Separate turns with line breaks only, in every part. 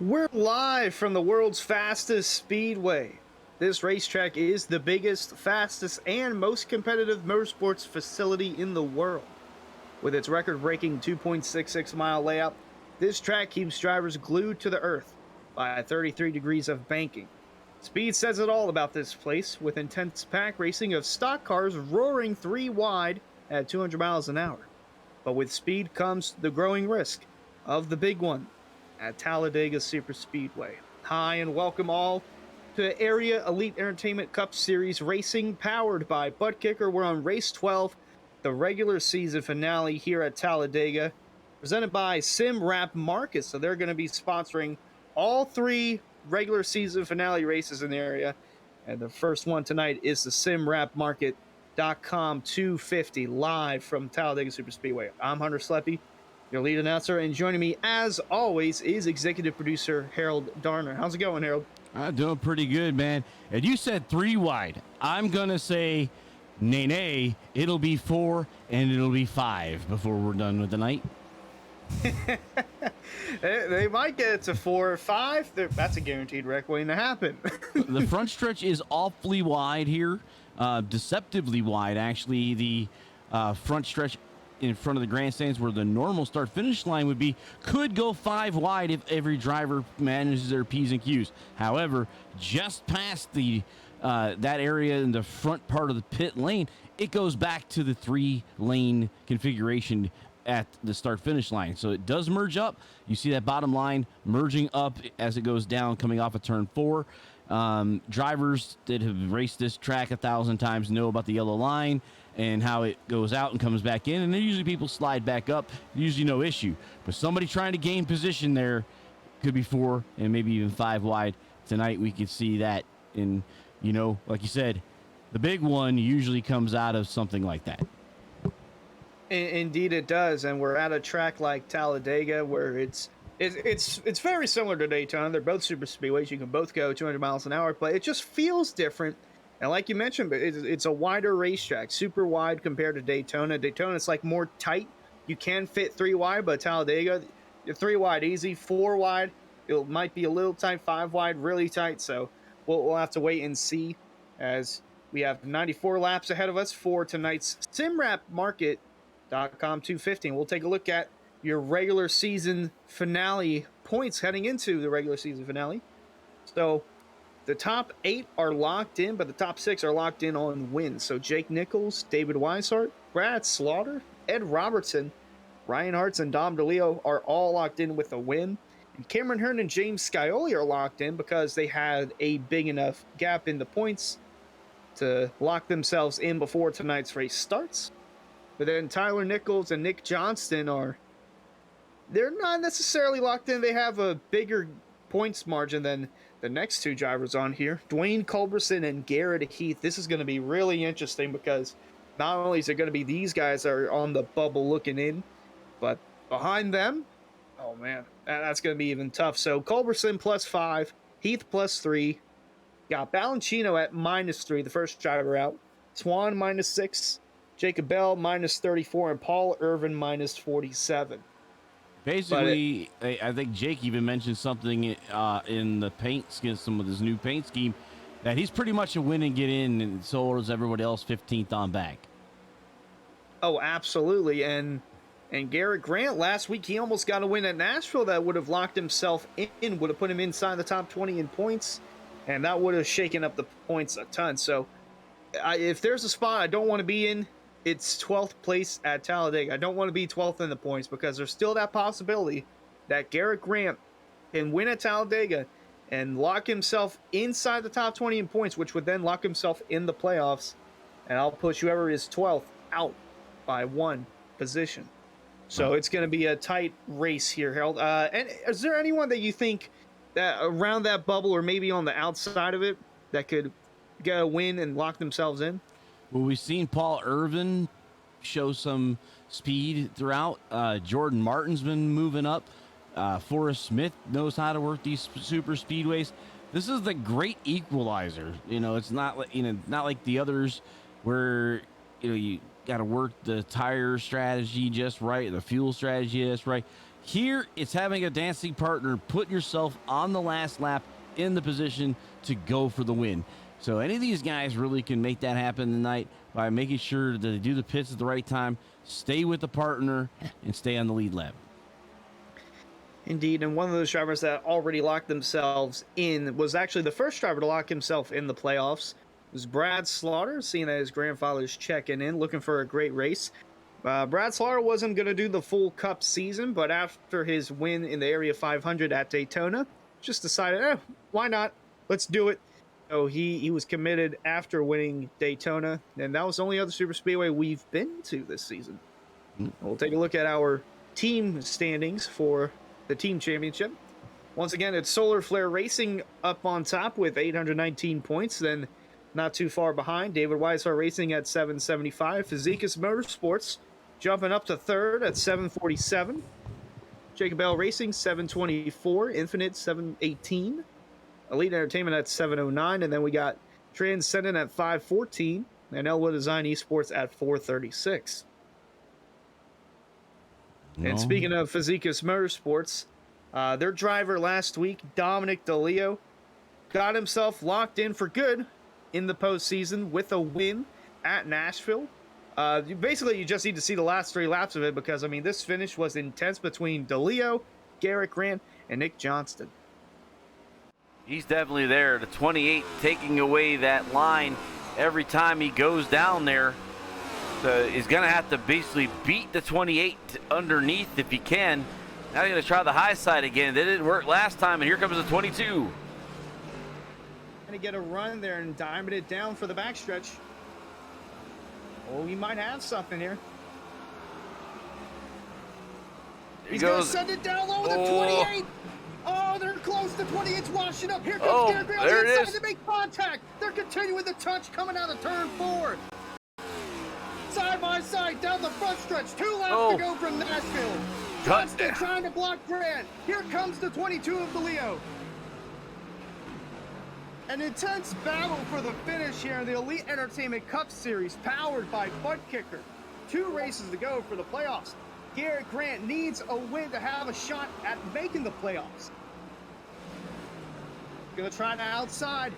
We're live from the world's fastest speedway. This racetrack is the biggest, fastest, and most competitive motorsports facility in the world. With its record breaking 2.66-mile layout, this track keeps drivers glued to the earth by 33 degrees of banking. Speed says it all about this place, with intense pack racing of stock cars roaring three wide at 200 miles an hour. But with speed comes the growing risk of the big one at Talladega Superspeedway. Hi, and welcome all to Area Elite Entertainment Cup Series racing powered by Butt Kicker. We're on race 12, the regular season finale here at Talladega, presented by Sim Wrap Market. So they're going to be sponsoring all three regular season finale races in the area. And the first one tonight is the SimWrapMarket.com 250 live from Talladega Superspeedway. I'm Hunter Sleppy, your lead announcer, and joining me as always is executive producer Harold Darner. How's it going, Harold?
I'm doing pretty good, man. And you said three wide. I'm going to say, nay, it'll be four and it'll be five before we're done with the night.
They might get it to 4 or 5. That's a guaranteed wreck waiting to happen.
The front stretch is awfully wide here, deceptively wide, actually. The front stretch in front of the grandstands where the normal start finish line would be could go 5 wide if every driver manages their P's and Q's. However, just past the that area in the front part of the pit lane, it goes back to the 3-lane configuration at the start finish line. So it does merge up. You see that bottom line merging up as it goes down coming off of turn 4. Drivers that have raced this track 1,000 times know about the yellow line and how it goes out and comes back in, and then usually people slide back up, usually no issue. But somebody trying to gain position there could be 4 and maybe even 5 wide. Tonight we could see that, and like you said, the big one usually comes out of something like that.
Indeed, it does, and we're at a track like Talladega where it's very similar to Daytona. They're both super speedways. You can both go 200 miles an hour, but it just feels different. And like you mentioned, it's a wider racetrack, super wide compared to Daytona. Daytona, it's like more tight. You can fit 3 wide, but Talladega, 3 wide easy, 4 wide, it might be a little tight, 5 wide really tight. So we'll have to wait and see, as we have 94 laps ahead of us for tonight's SimWrapMarket.com 250. We'll take a look at your regular season finale points heading into the regular season finale. So the top 8 are locked in, but the top 6 are locked in on wins. So Jake Nichols, David Weishart, Brad Slaughter, Ed Robertson, Ryan Hartz, and Dom DeLeo are all locked in with a win. And Cameron Hearn and James Scioli are locked in because they had a big enough gap in the points to lock themselves in before tonight's race starts. But then Tyler Nichols and Nick Johnston they're not necessarily locked in. They have a bigger points margin than the next 2 drivers on here, Dwayne Culberson and Garrett Heath. This is going to be really interesting because not only is it going to be these guys that are on the bubble looking in, but behind them, oh man, that's going to be even tough. So Culberson +5, Heath +3, got Balancino at -3, the first driver out, Swan -6, Jacob Bell -34, and Paul Irvin -47.
Basically, I think Jake even mentioned something in the paint scheme with his new paint scheme, that he's pretty much a win and get in, and so is everybody else 15th on back.
Oh, absolutely. And Garrett Grant last week, he almost got a win at Nashville that would have locked himself in, would have put him inside the top 20 in points, and that would have shaken up the points a ton. So if there's a spot I don't want to be in, it's 12th place at Talladega. I don't want to be 12th in the points because there's still that possibility that Garrett Grant can win at Talladega and lock himself inside the top 20 in points, which would then lock himself in the playoffs. And I'll push whoever is 12th out by 1 position. So it's going to be a tight race here, Harold. And is there anyone that you think that around that bubble or maybe on the outside of it that could get a win and lock themselves in?
Well, we've seen Paul Irvin show some speed throughout. Jordan Martin's been moving up. Forrest Smith knows how to work these super speedways. This is the great equalizer. It's not like the others where you got to work the tire strategy just right, the fuel strategy just right. Here, it's having a dancing partner, put yourself on the last lap in the position to go for the win. So any of these guys really can make that happen tonight by making sure that they do the pits at the right time, stay with the partner, and stay on the lead lap.
Indeed, and one of those drivers that already locked themselves in was actually the first driver to lock himself in the playoffs. It was Brad Slaughter, seeing that his grandfather's checking in, looking for a great race. Brad Slaughter wasn't going to do the full Cup season, but after his win in the Area 500 at Daytona, just decided, why not? Let's do it. So he was committed after winning Daytona, and that was the only other super speedway we've been to this season. We'll take a look at our team standings for the team championship. Once again, it's Solar Flare Racing up on top with 819 points. Then, not too far behind, David Weishart Racing at 775. Fizikis Motorsports jumping up to third at 747. Jacob Bell Racing 724. Infinite 718. Elite Entertainment at 709. And then we got Transcendent at 514. And Elwood Design Esports at 436.
No.
And speaking of Fizikis Motorsports, their driver last week, Dominic DeLeo, got himself locked in for good in the postseason with a win at Nashville. You just need to see the last 3 laps of it because, this finish was intense between DeLeo, Garrett Grant, and Nick Johnston.
He's definitely there. The 28 taking away that line every time he goes down there. He's going to have to basically beat the 28 underneath if he can. Now he's going to try the high side again. That didn't work last time, and here comes the 22.
Going to get a run there and diamond it down for the backstretch. Oh, he might have something here. He's going to send it down low with the 28. Oh, they're close. The 28's washing up. Here comes Garrett Grant on the inside to make contact. They're continuing the touch coming out of turn 4. Side by side down the front stretch. 2 laps to go from Nashville. Johnston trying to block Grant. Here comes the 22 of DeLeo. An intense battle for the finish here in the Elite Entertainment Cup Series, powered by Butt Kicker. 2 races to go for the playoffs. Garrett Grant needs a win to have a shot at making the playoffs. Gonna try the outside.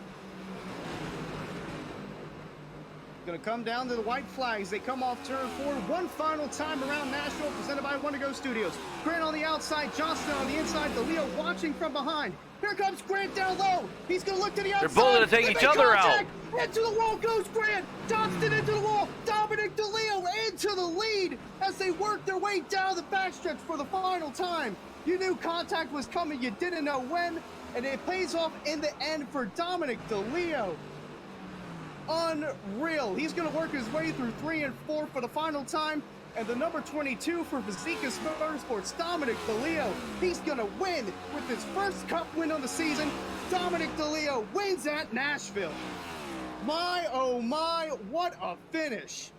Going to come down to the white flags. They come off turn 4 one final time around Nashville, presented by One to Go Studios. Grant on the outside, Johnston on the inside, DeLeo watching from behind. Here comes Grant down low. He's going to look to the outside.
They're both going to take each other out.
Into the wall goes Grant. Johnston into the wall. Dominic DeLeo into the lead as they work their way down the backstretch for the final time. You knew contact was coming. You didn't know when. And it pays off in the end for Dominic DeLeo. Unreal. He's going to work his way through 3 and 4 for the final time. And the number 22 for Fizikis Motorsports, Dominic DeLeo. He's going to win with his first Cup win on the season. Dominic DeLeo wins at Nashville. My, oh my, what a finish.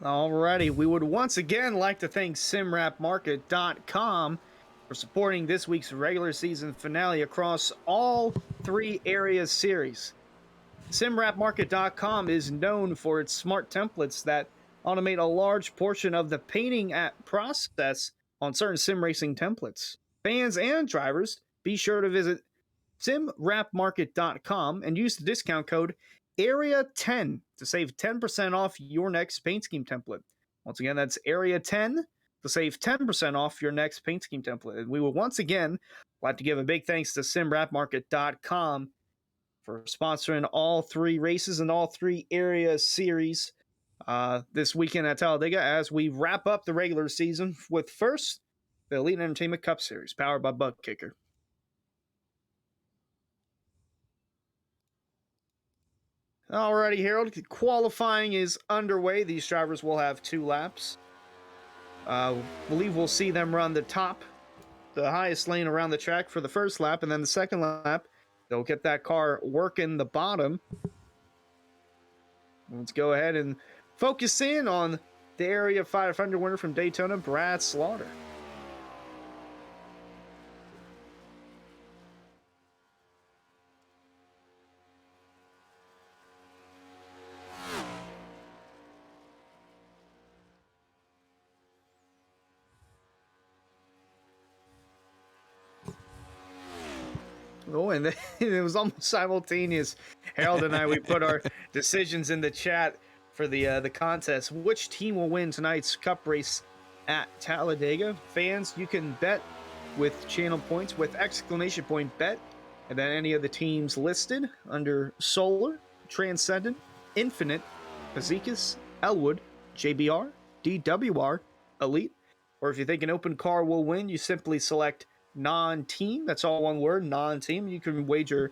Alrighty, we would once again like to thank SimWrapMarket.com for supporting this week's regular season finale across all 3 area series. SimWrapMarket.com is known for its smart templates that automate a large portion of the painting process on certain sim racing templates. Fans and drivers, be sure to visit SimWrapMarket.com and use the discount code Area10 to save 10% off your next paint scheme template. Once again, that's Area10 to save 10% off your next paint scheme template. And we would once again like to give a big thanks to simwrapmarket.com for sponsoring all 3 races and all 3 area series this weekend at Talladega as we wrap up the regular season with first the Elite Entertainment Cup Series powered by Butt Kicker. Alrighty, Harold. Qualifying is underway. These drivers will have 2 laps. Believe we'll see them run the highest lane around the track for the first lap, and then the second lap, they'll get that car working the bottom. Let's go ahead and focus in on the Area 500 winner from Daytona, Brad Slaughter. Oh, and it was almost simultaneous. Harold and I, we put our decisions in the chat for the contest. Which team will win tonight's Cup race at Talladega? Fans, you can bet with channel points with exclamation point bet, and then any of the teams listed under Solar, Transcendent, Infinite, Pazikis, Elwood, JBR, DWR, Elite. Or if you think an open car will win, you simply select non-team. That's all one word, non-team. You can wager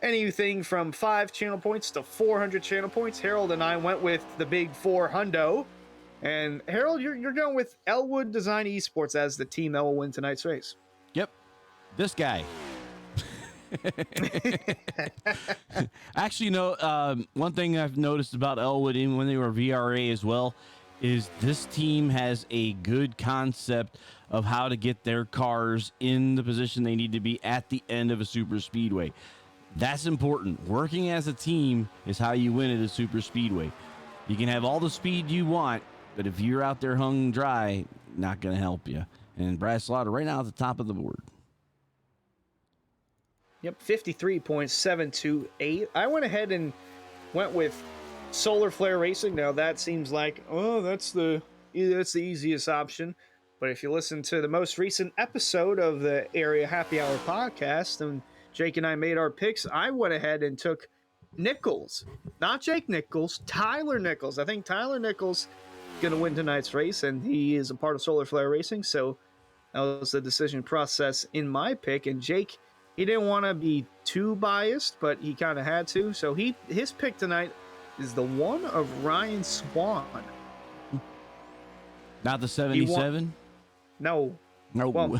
anything from 5 channel points to 400 channel points. Harold and I went with the big 400. And Harold, you're going with Elwood Design Esports as the team that will win tonight's race.
Yep. This guy. Actually, one thing I've noticed about Elwood, even when they were VRA as well, is this team has a good concept of how to get their cars in the position they need to be at the end of a super speedway. That's important. Working as a team is how you win at a super speedway. You can have all the speed you want, but if you're out there hung dry, not going to help you. And Brad Slaughter right now at the top of the board.
Yep, 53.728. I went ahead and went with Solar Flare Racing. Now that seems like, that's the easiest option. But if you listen to the most recent episode of the Area Happy Hour podcast, and Jake and I made our picks, I went ahead and took Nichols. Not Jake Nichols, Tyler Nichols. I think Tyler Nichols is going to win tonight's race, and he is a part of Solar Flare Racing, so that was the decision process in my pick. And Jake, he didn't want to be too biased, but he kind of had to. So his pick tonight is the one of Ryan Swan.
Not the 77?
No. Well,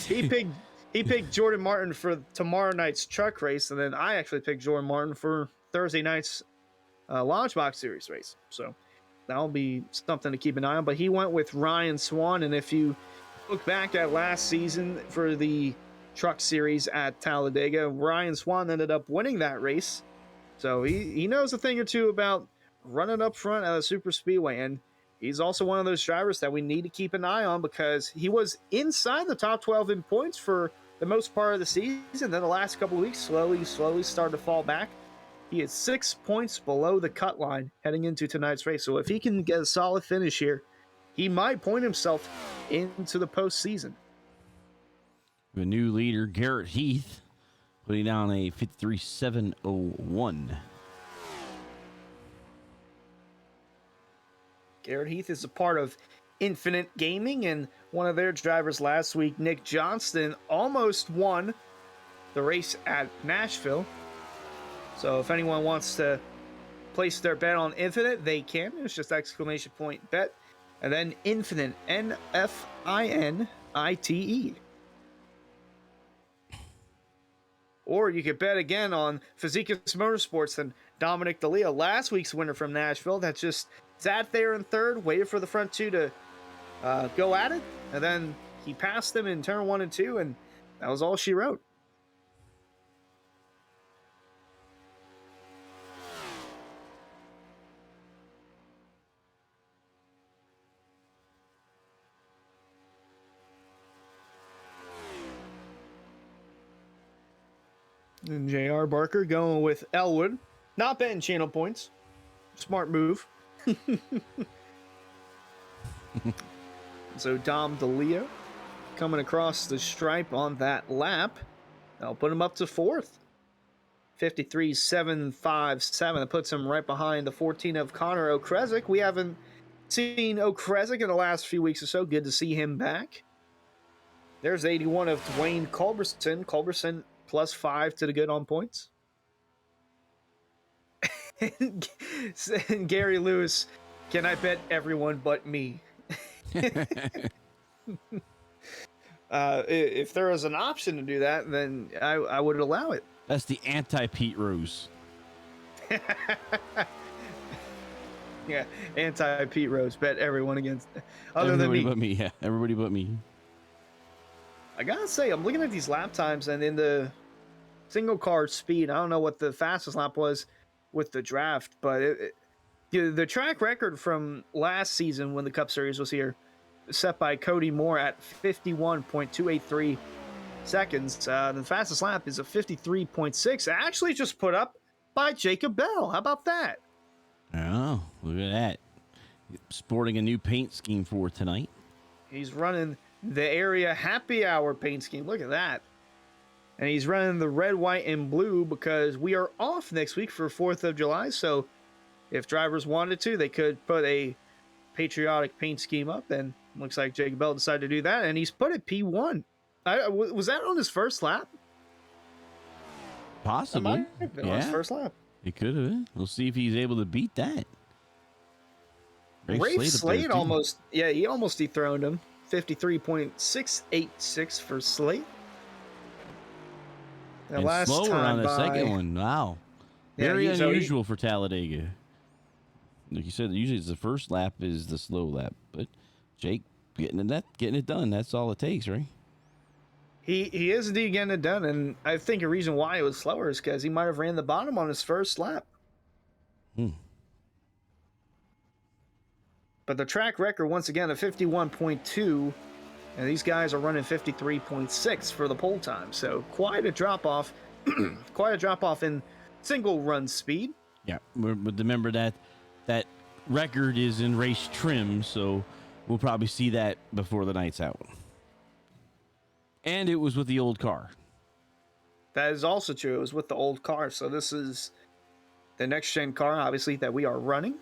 he picked Jordan Martin for tomorrow night's truck race, and then I actually picked Jordan Martin for Thursday night's Launch Box Series race. So that'll be something to keep an eye on. But he went with Ryan Swan, and if you look back at last season for the truck series at Talladega, Ryan Swan ended up winning that race. So he knows a thing or two about running up front at a super speedway, and he's also one of those drivers that we need to keep an eye on because he was inside the top 12 in points for the most part of the season. Then the last couple of weeks slowly started to fall back. He is 6 points below the cut line heading into tonight's race. So if he can get a solid finish here, he might point himself into the postseason.
The new leader, Garrett Heath, putting down a 53.701.
Garrett Heath is a part of Infinite Gaming, and one of their drivers last week, Nick Johnston, almost won the race at Nashville. So if anyone wants to place their bet on Infinite, they can. It's just exclamation point bet. And then Infinite, N-F-I-N-I-T-E. Or you could bet again on Physikas Motorsports and Dominic D'Elia, last week's winner from Nashville, that just sat there in third, waited for the front two to go at it, and then he passed them in turn 1 and 2, and that was all she wrote. And J.R. Barker going with Elwood. Not betting channel points. Smart move. So Dom DeLeo coming across the stripe on that lap. That'll put him up to fourth. 53.757. That puts him right behind the 14 of Connor Okresic. We haven't seen Okresic in the last few weeks or so. Good to see him back. There's 81 of Dwayne Culberson. Culberson plus 5 to the good on points. And Gary Lewis, can I bet everyone but me? If there was an option to do that, then I would allow it.
That's the anti-Pete Rose.
Yeah, anti-Pete Rose. Bet everyone against other
Everybody
than me.
but me. Yeah, everybody but me.
I gotta say, I'm looking at these lap times, and in the single car speed, I don't know what the fastest lap was with the draft, but the track record from last season when the Cup Series was here, set by Cody Moore at 51.283 seconds. The fastest lap is a 53.6, actually just put up by Jacob Bell. How about that?
Oh, look at that. Sporting a new paint scheme for tonight.
He's running the area happy hour paint scheme. Look at that. And he's running the red, white, and blue because we are off next week for 4th of July. So if drivers wanted to, they could put a patriotic paint scheme up. And looks like Jacob Bell decided to do that. And he's put it P1. Was that on his first lap?
Possibly.
That might have been on his first lap.
It could have been. We'll see if he's able to beat that.
Rafe Slade almost dethroned him. 53.686 for Slade.
And last slower on the second one. Wow. Very unusual for Talladega. Like you said, usually it's the first lap is the slow lap, but Jake getting it done. That's all it takes, right?
He is indeed getting it done, and I think a reason why it was slower is because he might have ran the bottom on his first lap. But the track record, once again, of 51.2, and these guys are running 53.6 for the pole time. So quite a drop off, in single run speed.
Yeah, but remember that record is in race trim, so we'll probably see that before the night's out. And it was with the old car.
That is also true. It was with the old car. So this is the next gen car, obviously, that we are running.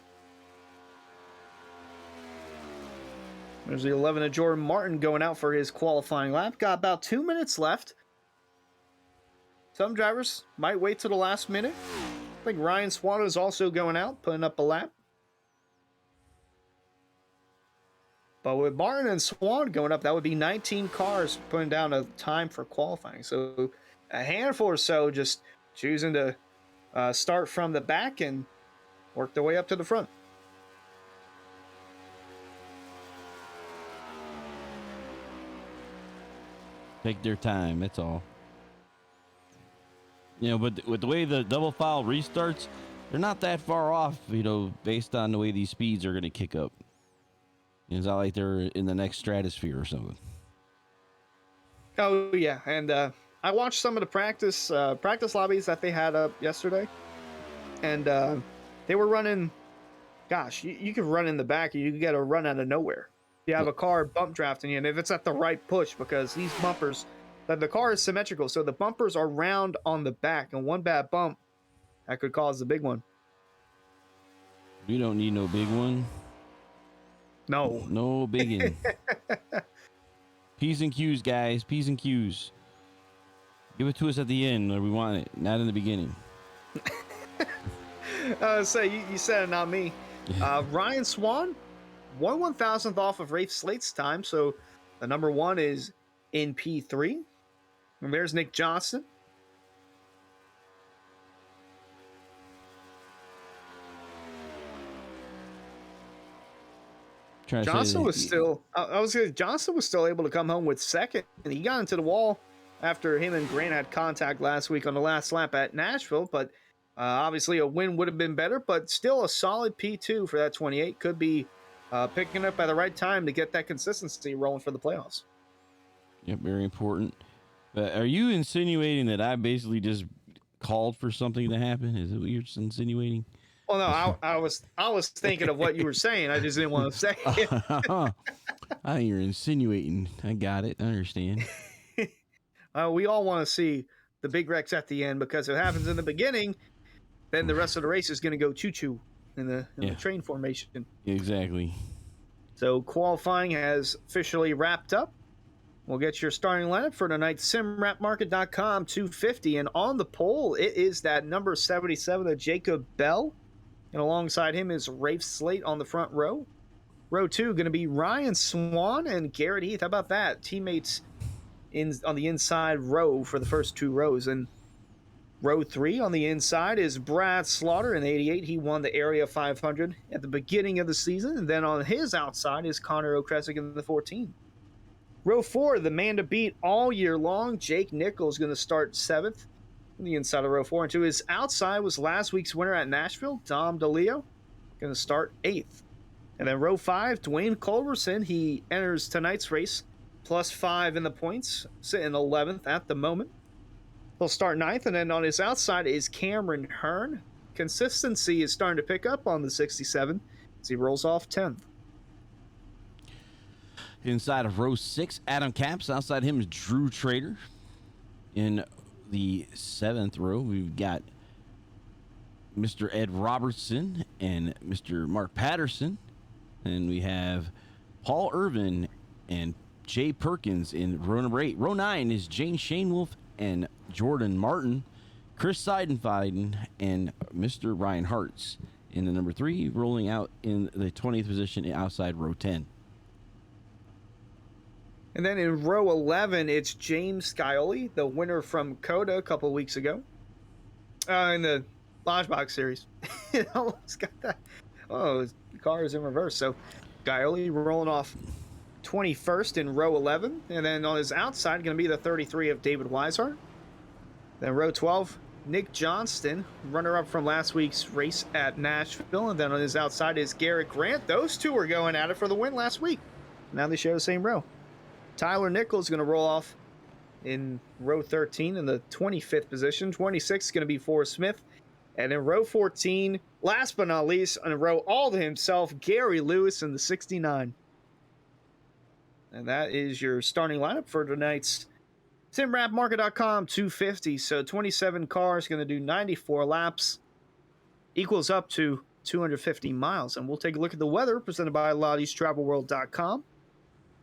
There's the 11 of Jordan Martin going out for his qualifying lap. Got about 2 minutes left. Some drivers might wait till the last minute. I think Ryan Swan is also going out, putting up a lap. But with Martin and Swan going up, that would be 19 cars putting down a time for qualifying. So a handful or so just choosing to start from the back and work their way up to the front.
Take their time, that's all. But with the way the double file restarts, they're not that far off, based on the way these speeds are going to kick up. It's not like they're in the next stratosphere or something.
Oh, yeah. And I watched some of the practice lobbies that they had up yesterday. And they were running, you could run in the back and you could get a run out of nowhere. You have a car bump drafting you, and if it's at the right push, because these bumpers, the car is symmetrical, so the bumpers are round on the back, and one bad bump, that could cause the big one.
We don't need no big one. No biggin. P's and Q's, guys. P's and Q's. Give it to us at the end where we want it, not in the beginning.
So you said it, not me. Ryan Swan, 1/1000th off of Rafe Slate's time, so the number one is in P3. And there's Nick Johnson. Johnson was still able to come home with second, and he got into the wall after him and Grant had contact last week on the last lap at Nashville. But obviously a win would have been better, but still a solid P2 for that 28. Could be picking up at the right time to get that consistency rolling for the playoffs.
Yep, very important. Are you insinuating that I basically just called for something to happen? Is it what you're insinuating?
Well, no, I was thinking of what you were saying. I just didn't want to say it.
I think you're insinuating. I got it. I understand.
We all want to see the big wrecks at the end because if it happens in the beginning, then the rest of the race is going to go choo choo in the
Yeah.
train formation.
Exactly.
So qualifying has officially wrapped up. We'll get your starting lineup for tonight's simrapmarket.com 250. And on the pole, it is that number 77 of Jacob Bell. And alongside him is Rafe Slate on the front row. Row 2 going to be Ryan Swan and Garrett Heath. How about that? Teammates on the inside row for the first 2 rows. And row 3 on the inside is Brad Slaughter in 88. He won the Area 500 at the beginning of the season. And then on his outside is Connor Okresick in the 14. Row 4, the man to beat all year long, Jake Nichols, going to start 7th on the inside of row 4. And to his outside was last week's winner at Nashville, Dom DeLeo, going to start 8th. And then row 5, Dwayne Culberson, he enters tonight's race, plus 5 in the points, sitting 11th at the moment. He'll start 9th, and then on his outside is Cameron Hearn. Consistency is starting to pick up on the 67 as he rolls off 10th.
Inside of row 6, Adam Capps. Outside him is Drew Trader. In the 7th row, we've got Mr. Ed Robertson and Mr. Mark Patterson. And we have Paul Irvin and Jay Perkins in row number 8. Row 9 is Jane Shanewolf and Jordan Martin. Chris Seidenfeiden and Mr. Ryan Hartz in the number 3, rolling out in the 20th position outside row 10.
And then in row 11, it's James Scioli, the winner from Coda a couple weeks ago in the Lodgebox series. It almost got that. Oh, the car is in reverse. So Scioli rolling off 21st in row 11. And then on his outside, going to be the 33 of David Weishart. Then row 12, Nick Johnston, runner-up from last week's race at Nashville. And then on his outside is Garrett Grant. Those two were going at it for the win last week. Now they share the same row. Tyler Nichols is going to roll off in row 13 in the 25th position. 26 is going to be Forrest Smith. And in row 14, last but not least, on a row all to himself, Gary Lewis in the 69. And that is your starting lineup for tonight's simrapmarket.com 250. So 27 cars going to do 94 laps. Equals up to 250 miles. And we'll take a look at the weather presented by Lottie'sTravelWorld.com.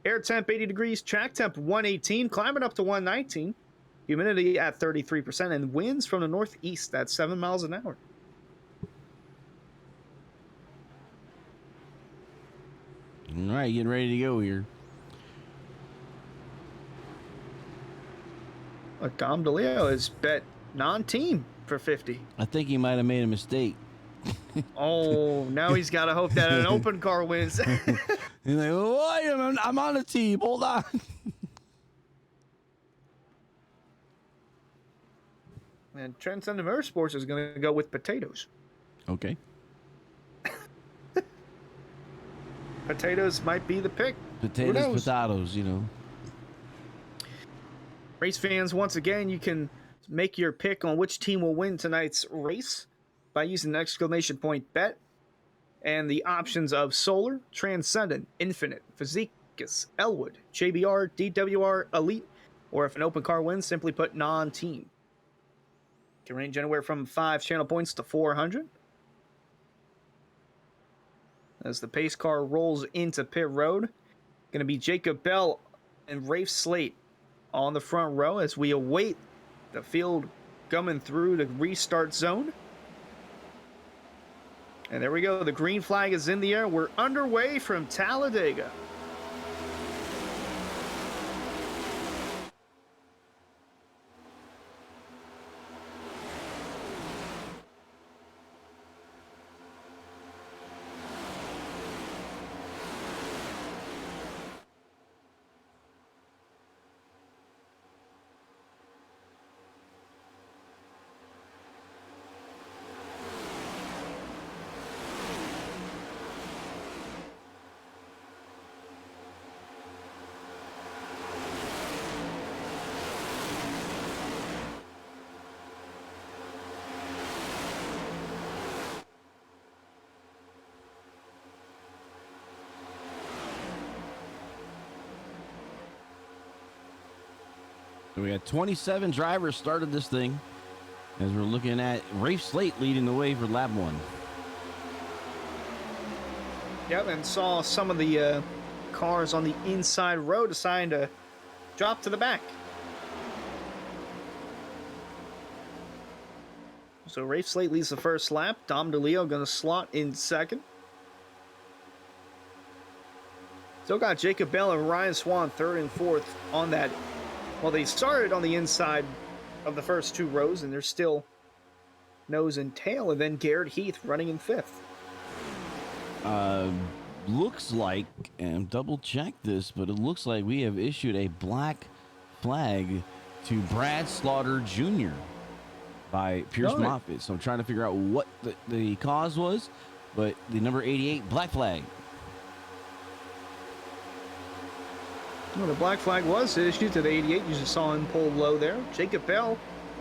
Air temp 80 degrees, track temp 118, climbing up to 119. Humidity at 33%, and winds from the northeast at 7 miles an hour.
All right, getting ready to go here.
Dom DeLeo has bet non-team for 50.
I think he might have made a mistake.
Oh, now he's got to hope that an open car wins.
He's like, oh, wait a minute, I'm on a team. Hold on.
And Transcendent Motorsports is going to go with potatoes.
Okay.
Potatoes might be the pick.
Potatoes, you know.
Race fans, once again, you can make your pick on which team will win tonight's race by using the exclamation point bet and the options of Solar, Transcendent, Infinite, Physicus, Elwood, JBR, DWR, Elite, or if an open car wins, simply put non-team. Can range anywhere from 5 channel points to 400. As the pace car rolls into pit road, going to be Jacob Bell and Rafe Slate on the front row as we await the field coming through the restart zone. And there we go. The green flag is in the air. We're underway from Talladega.
So we got 27 drivers started this thing as we're looking at Rafe Slate leading the way for lap 1.
Yep, and saw some of the cars on the inside row deciding to drop to the back. So Rafe Slate leads the first lap. Dom DeLeo going to slot in second. Still got Jacob Bell and Ryan Swan third and fourth on that. Well, they started on the inside of the first 2 rows, and they're still nose and tail. And then Garrett Heath running in fifth.
Looks like, and double check this, but it looks like we have issued a black flag to Brad Slaughter Jr. by Pierce Moffitt. So I'm trying to figure out what the cause was, but the number 88 black flag.
Well, the black flag was issued to the 88. You just saw him pull low there. Jacob Bell,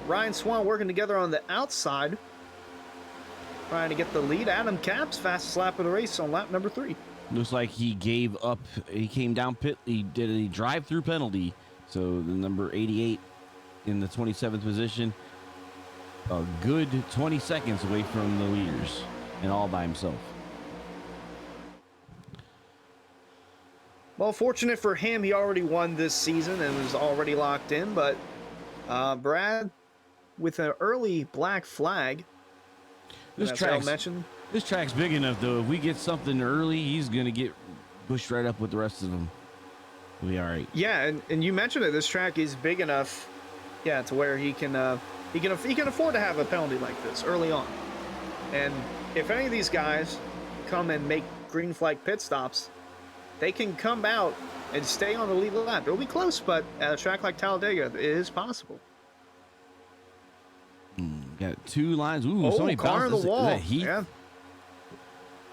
Ryan Swan working together on the outside, trying to get the lead. Adam Capps, fastest lap of the race on lap number 3.
Looks like he gave up. He came down pit. He did a drive-through penalty. So the number 88 in the 27th position, a good 20 seconds away from the leaders and all by himself.
Well, fortunate for him, he already won this season and was already locked in. But Brad, with an early black flag,
This track's big enough, though. If we get something early, he's going to get pushed right up with the rest of them. We'll be all right.
Yeah, and you mentioned it. This track is big enough, yeah, to where he can afford to have a penalty like this early on. And if any of these guys come and make green flag pit stops, they can come out and stay on the lead lap. It'll be close, but at a track like Talladega, it is possible.
Got 2 lines. Ooh, somebody
car in
bounced
the wall.
Heath.
Yeah.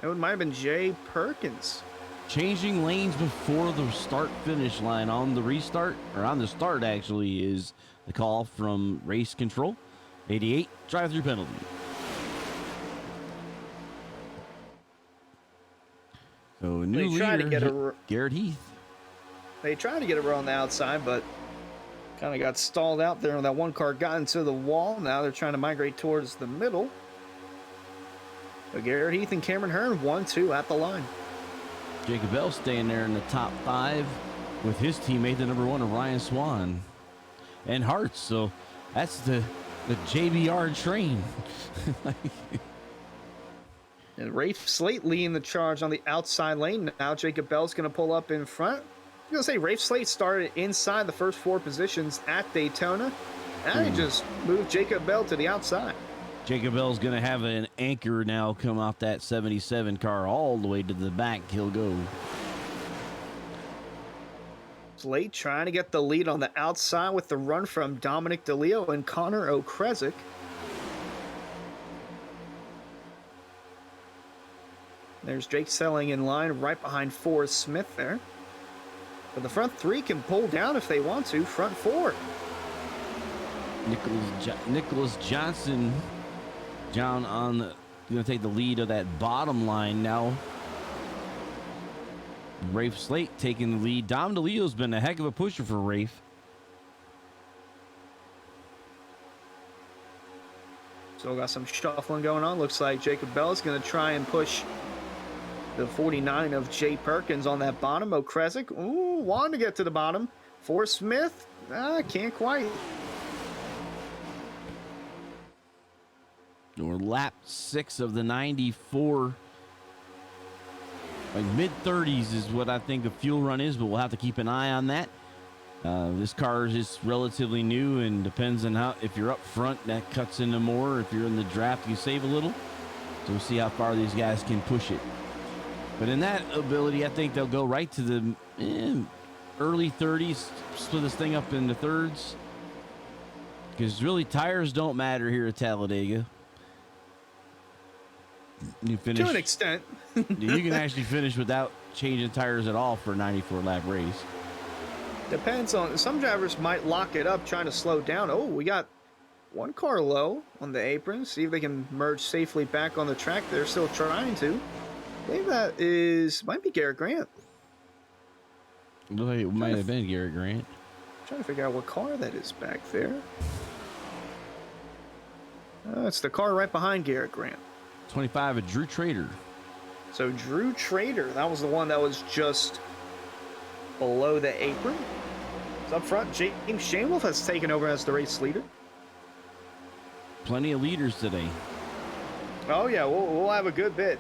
It might have been Jay Perkins.
Changing lanes before the start finish line on the restart, or on the start actually, is the call from race control. 88, drive-through penalty. So a new leader, Garrett Heath.
They tried to get it on the outside, but kind of got stalled out there, and that one car got into the wall. Now they're trying to migrate towards the middle. But Garrett Heath and Cameron Hearn 1-2 at the line.
Jacob Bell staying there in the top 5 with his teammate, the number 1, Ryan Swan and Hartz. So that's the JBR train.
And Rafe Slate leading the charge on the outside lane. Now Jacob Bell's going to pull up in front. I'm going to say Rafe Slate started inside the first 4 positions at Daytona. Now he just moved Jacob Bell to the outside.
Jacob Bell's going to have an anchor now come off that 77 car all the way to the back. He'll go.
Slate trying to get the lead on the outside with the run from Dominic DeLeo and Connor O'Kresick. There's Jake Selling in line right behind Forrest Smith there. But the front 3 can pull down if they want to. Front 4.
Nicholas Johnson down on the, going to take the lead of that bottom line now. Rafe Slate taking the lead. Dom DeLeo's been a heck of a pusher for Rafe.
Still got some shuffling going on. Looks like Jacob Bell is going to try and push the 49 of Jay Perkins on that bottom. O'Kresick, wanted to get to the bottom. Forrest Smith, can't quite.
Or lap 6 of the 94. Like mid-30s is what I think a fuel run is, but we'll have to keep an eye on that. This car is just relatively new and depends on how, if you're up front, that cuts into more. If you're in the draft, you save a little. So we'll see how far these guys can push it. But in that ability, I think they'll go right to the early 30s, split this thing up into thirds. Because really, tires don't matter here at Talladega. You finish
to an extent.
You can actually finish without changing tires at all for a 94 lap race.
Depends on, some drivers might lock it up trying to slow down. Oh, we got one car low on the apron. See if they can merge safely back on the track. They're still trying to. I believe that might be Garrett Grant.
Looks like it might have been Garrett Grant.
Trying to figure out what car that is back there. It's the car right behind Garrett Grant.
25 of Drew Trader.
So Drew Trader, that was the one that was just below the apron. So up front, James Shanewolf has taken over as the race leader.
Plenty of leaders today.
Oh yeah, we'll have a good bit.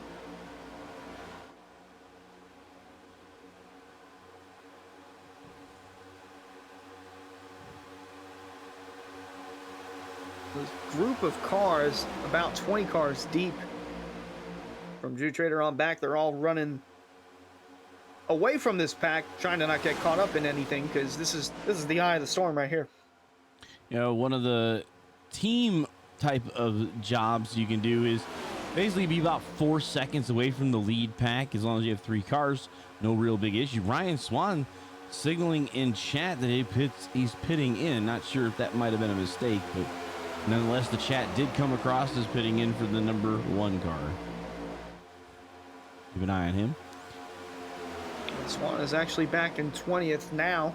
This group of cars, about 20 cars deep, from Drew Trader on back, they're all running away from this pack, trying to not get caught up in anything, because this is the eye of the storm right here.
You know, one of the team type of jobs you can do is basically be about 4 seconds away from the lead pack as long as you have 3 cars. No real big issue. Ryan Swan signaling in chat that he's pitting in. Not sure if that might have been a mistake, but nonetheless, the chat did come across as pitting in for the number 1 car. Keep an eye on him.
Swan is actually back in 20th now.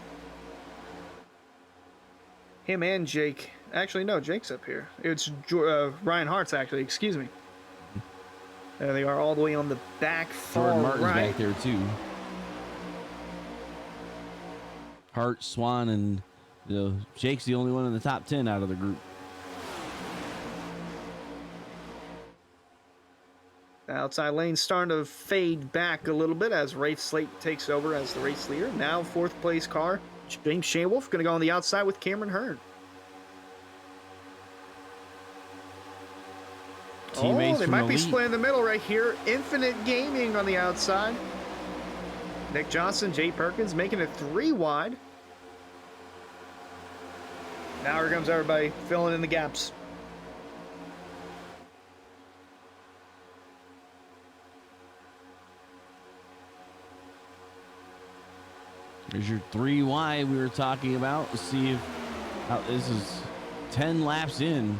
Him and Jake. Actually, no, Jake's up here. It's Ryan Hart's, actually. Excuse me. There they are, all the way on the back far
Jordan Martin's
right.
back there, too. Hart, Swan, and Jake's the only one in the top 10 out of the group.
The outside lane starting to fade back a little bit as Rafe Slate takes over as the race leader. Now, 4th place car, James Shanewolf, going to go on the outside with Cameron Hearn.
Teammates
they
from
might
the
be
lead.
split in the middle right here. Infinite Gaming on the outside. Nick Johnson, Jay Perkins making it 3 wide. Now here comes everybody filling in the gaps.
There's your 3 wide we were talking about. Let's see if this is 10 laps in.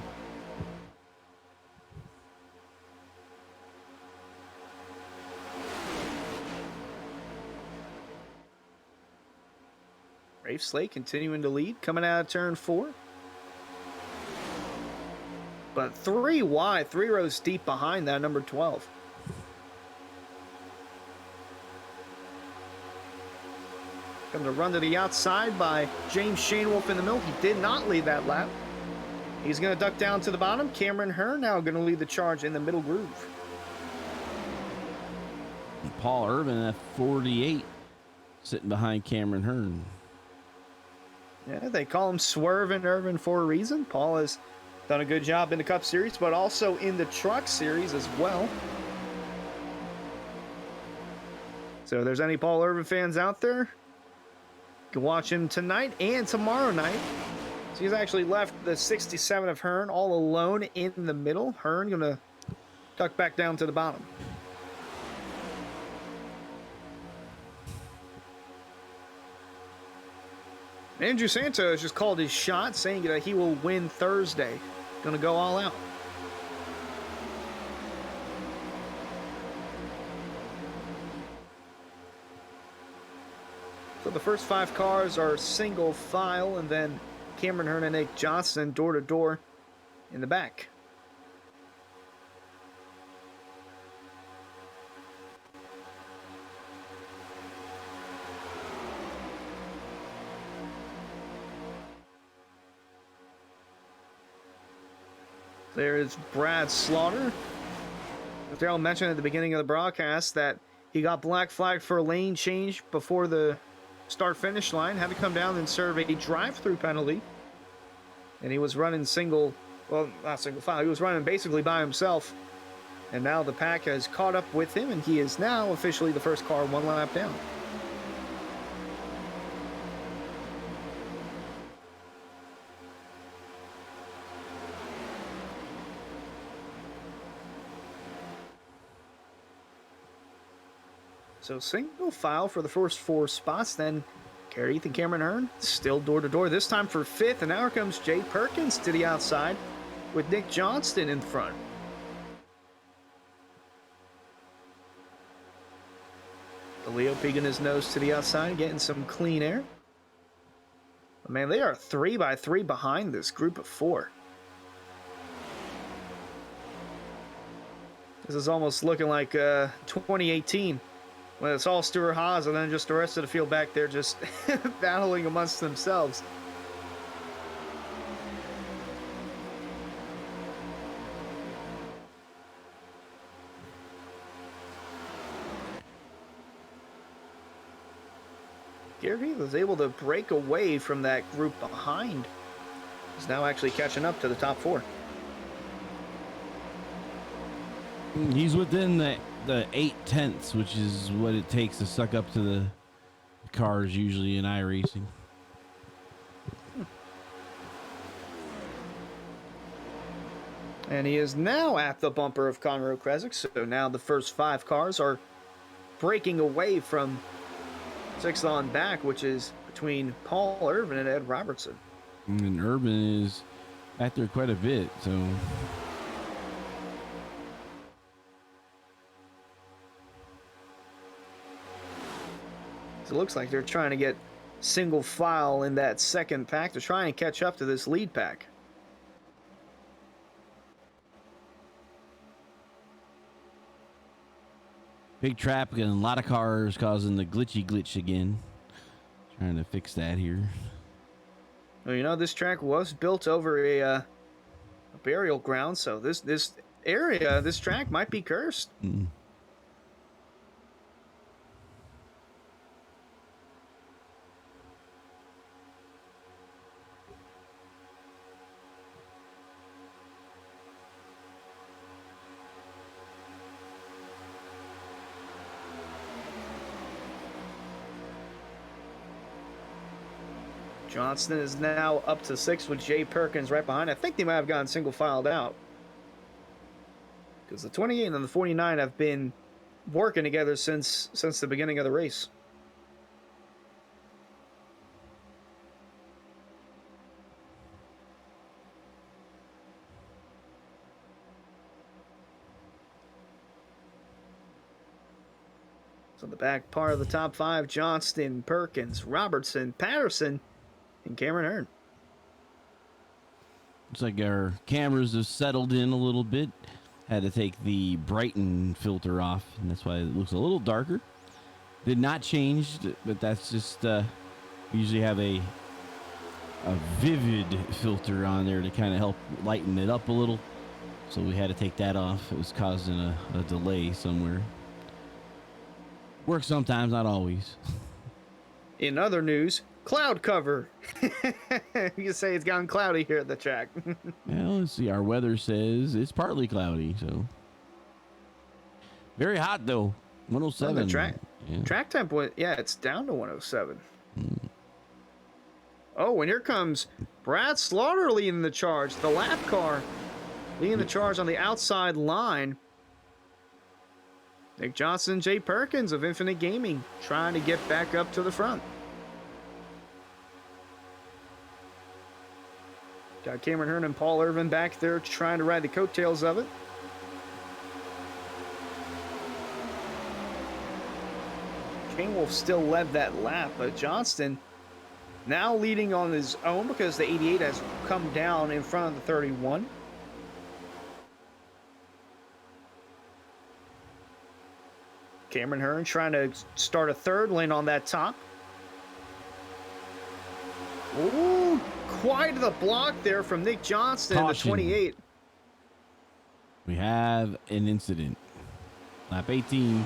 Rafe Slate continuing to lead, coming out of turn 4. But 3 wide, 3 rows deep behind that number 12. Going to run to the outside by James Shanewolf in the middle. He did not lead that lap. He's going to duck down to the bottom. Cameron Hearn now going to lead the charge in the middle groove.
Paul Irvin at 48, sitting behind Cameron Hearn.
Yeah, they call him Swervin' Irvin for a reason. Paul has done a good job in the Cup Series, but also in the Truck Series as well. So if there's any Paul Irvin fans out there, you can watch him tonight and tomorrow night. So he's actually left the 67 of Hearn all alone in the middle. Hearn going to duck back down to the bottom. Andrew Santos just called his shot, saying that he will win Thursday. Going to go all out. So the first 5 cars are single file, and then Cameron Hearn and Nick Johnson door to door in the back. There is Brad Slaughter. Daryl mentioned at the beginning of the broadcast that he got black flagged for a lane change before the start-finish line. Had to come down and serve a drive-through penalty. And he was running not single file. He was running basically by himself. And now the pack has caught up with him, and he is now officially the first car 1 lap down. So single file for the first 4 spots. Then Gary Ethan Cameron Hearn still door to door. This time for 5th. And now here comes Jay Perkins to the outside with Nick Johnston in front. Leo peeking his nose to the outside, getting some clean air. Man, they are 3 by 3 behind this group of 4. This is almost looking like 2018 when it's all Stuart Haas and then just the rest of the field back there just battling amongst themselves. Gary was able to break away from that group behind. He's now actually catching up to the top 4.
He's within the 8/10, which is what it takes to suck up to the cars usually in iRacing.
And he is now at the bumper of Conroe Kresick, so now the first 5 cars are breaking away from 6th on back, which is between Paul Irvin and Ed Robertson.
And Urban is back there quite a bit, so.
So it looks like they're trying to get single file in that second pack to try and catch up to this lead pack.
Big traffic and a lot of cars causing the glitch again. Trying to fix that here.
Well, you know, this track was built over a burial ground, so this area, this track might be cursed. Johnston is now up to 6 with Jay Perkins right behind. I think they might have gotten single filed out, because the 28 and the 49 have been working together since the beginning of the race. So the back part of the top 5, Johnston, Perkins, Robertson, Patterson, and Cameron Hearn.
Looks like our cameras have settled in a little bit. Had to take the brighten filter off, and that's why it looks a little darker. Did not change, but that's just we usually have a vivid filter on there to kind of help lighten it up a little. So we had to take that off. It was causing a delay somewhere. Works sometimes, not always.
In other news, cloud cover. You can say it's gotten cloudy here at the track.
Well, let's see. Our weather says it's partly cloudy, so very hot though. 107.
The track temp, it's down to 107. Oh, and here comes Brad Slaughter leading the charge. The lap car leading the charge on the outside line. Nick Johnson, Jay Perkins of Infinite Gaming trying to get back up to the front. Got Cameron Hearn and Paul Irvin back there trying to ride the coattails of it. Kane Wolf still led that lap, but Johnston now leading on his own because the 88 has come down in front of the 31. Cameron Hearn trying to start a third lane on that top. Ooh, quite the block there from Nick Johnston in the 28.
We have an incident. Lap 18.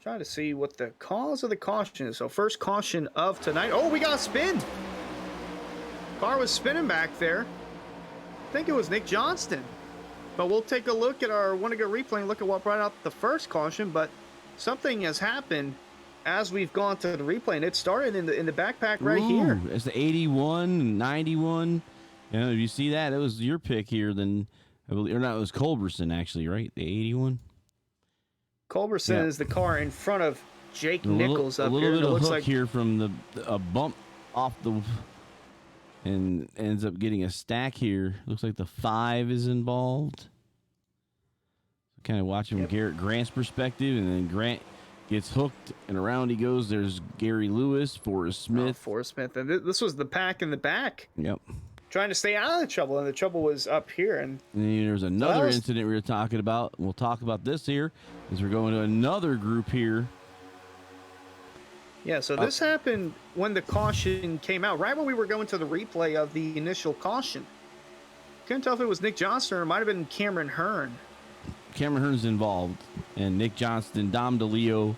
Trying to see what the cause of the caution is. So first caution of tonight. Oh, we got a spin. Car was spinning back there. I think it was Nick Johnston. But we'll take a look at our Wanna Go replay and look at what brought out the first caution. But something has happened as we've gone to the replay, and it started in the backpack right here.
It's the 81, 91. You know, if you see that, it was your pick here. Then, I believe, or not, it was Culberson actually, right? The 81.
Culberson is the car in front of Jake Nichols up here.
A little bit of hook
like
here from a bump off the, and ends up getting a stack here. Looks like the 5 is involved. Kind of watching from Garrett Grant's perspective, and then Grant Gets hooked, and around he goes. There's Gary Lewis, Forrest Smith.
Forrest Smith. And this was the pack in the back
Yep.
trying to stay out of the trouble, and the trouble was up here. And
then there's another
was-
incident we were talking about. We'll talk about this here as we're going to another group here.
Yeah, so this happened when the caution came out, right when we were going to the replay of the initial caution. Couldn't tell if it was Nick Johnston or it might have been Cameron Hearn.
Cameron Hearn's involved, and Nick Johnston, Dom DeLeo,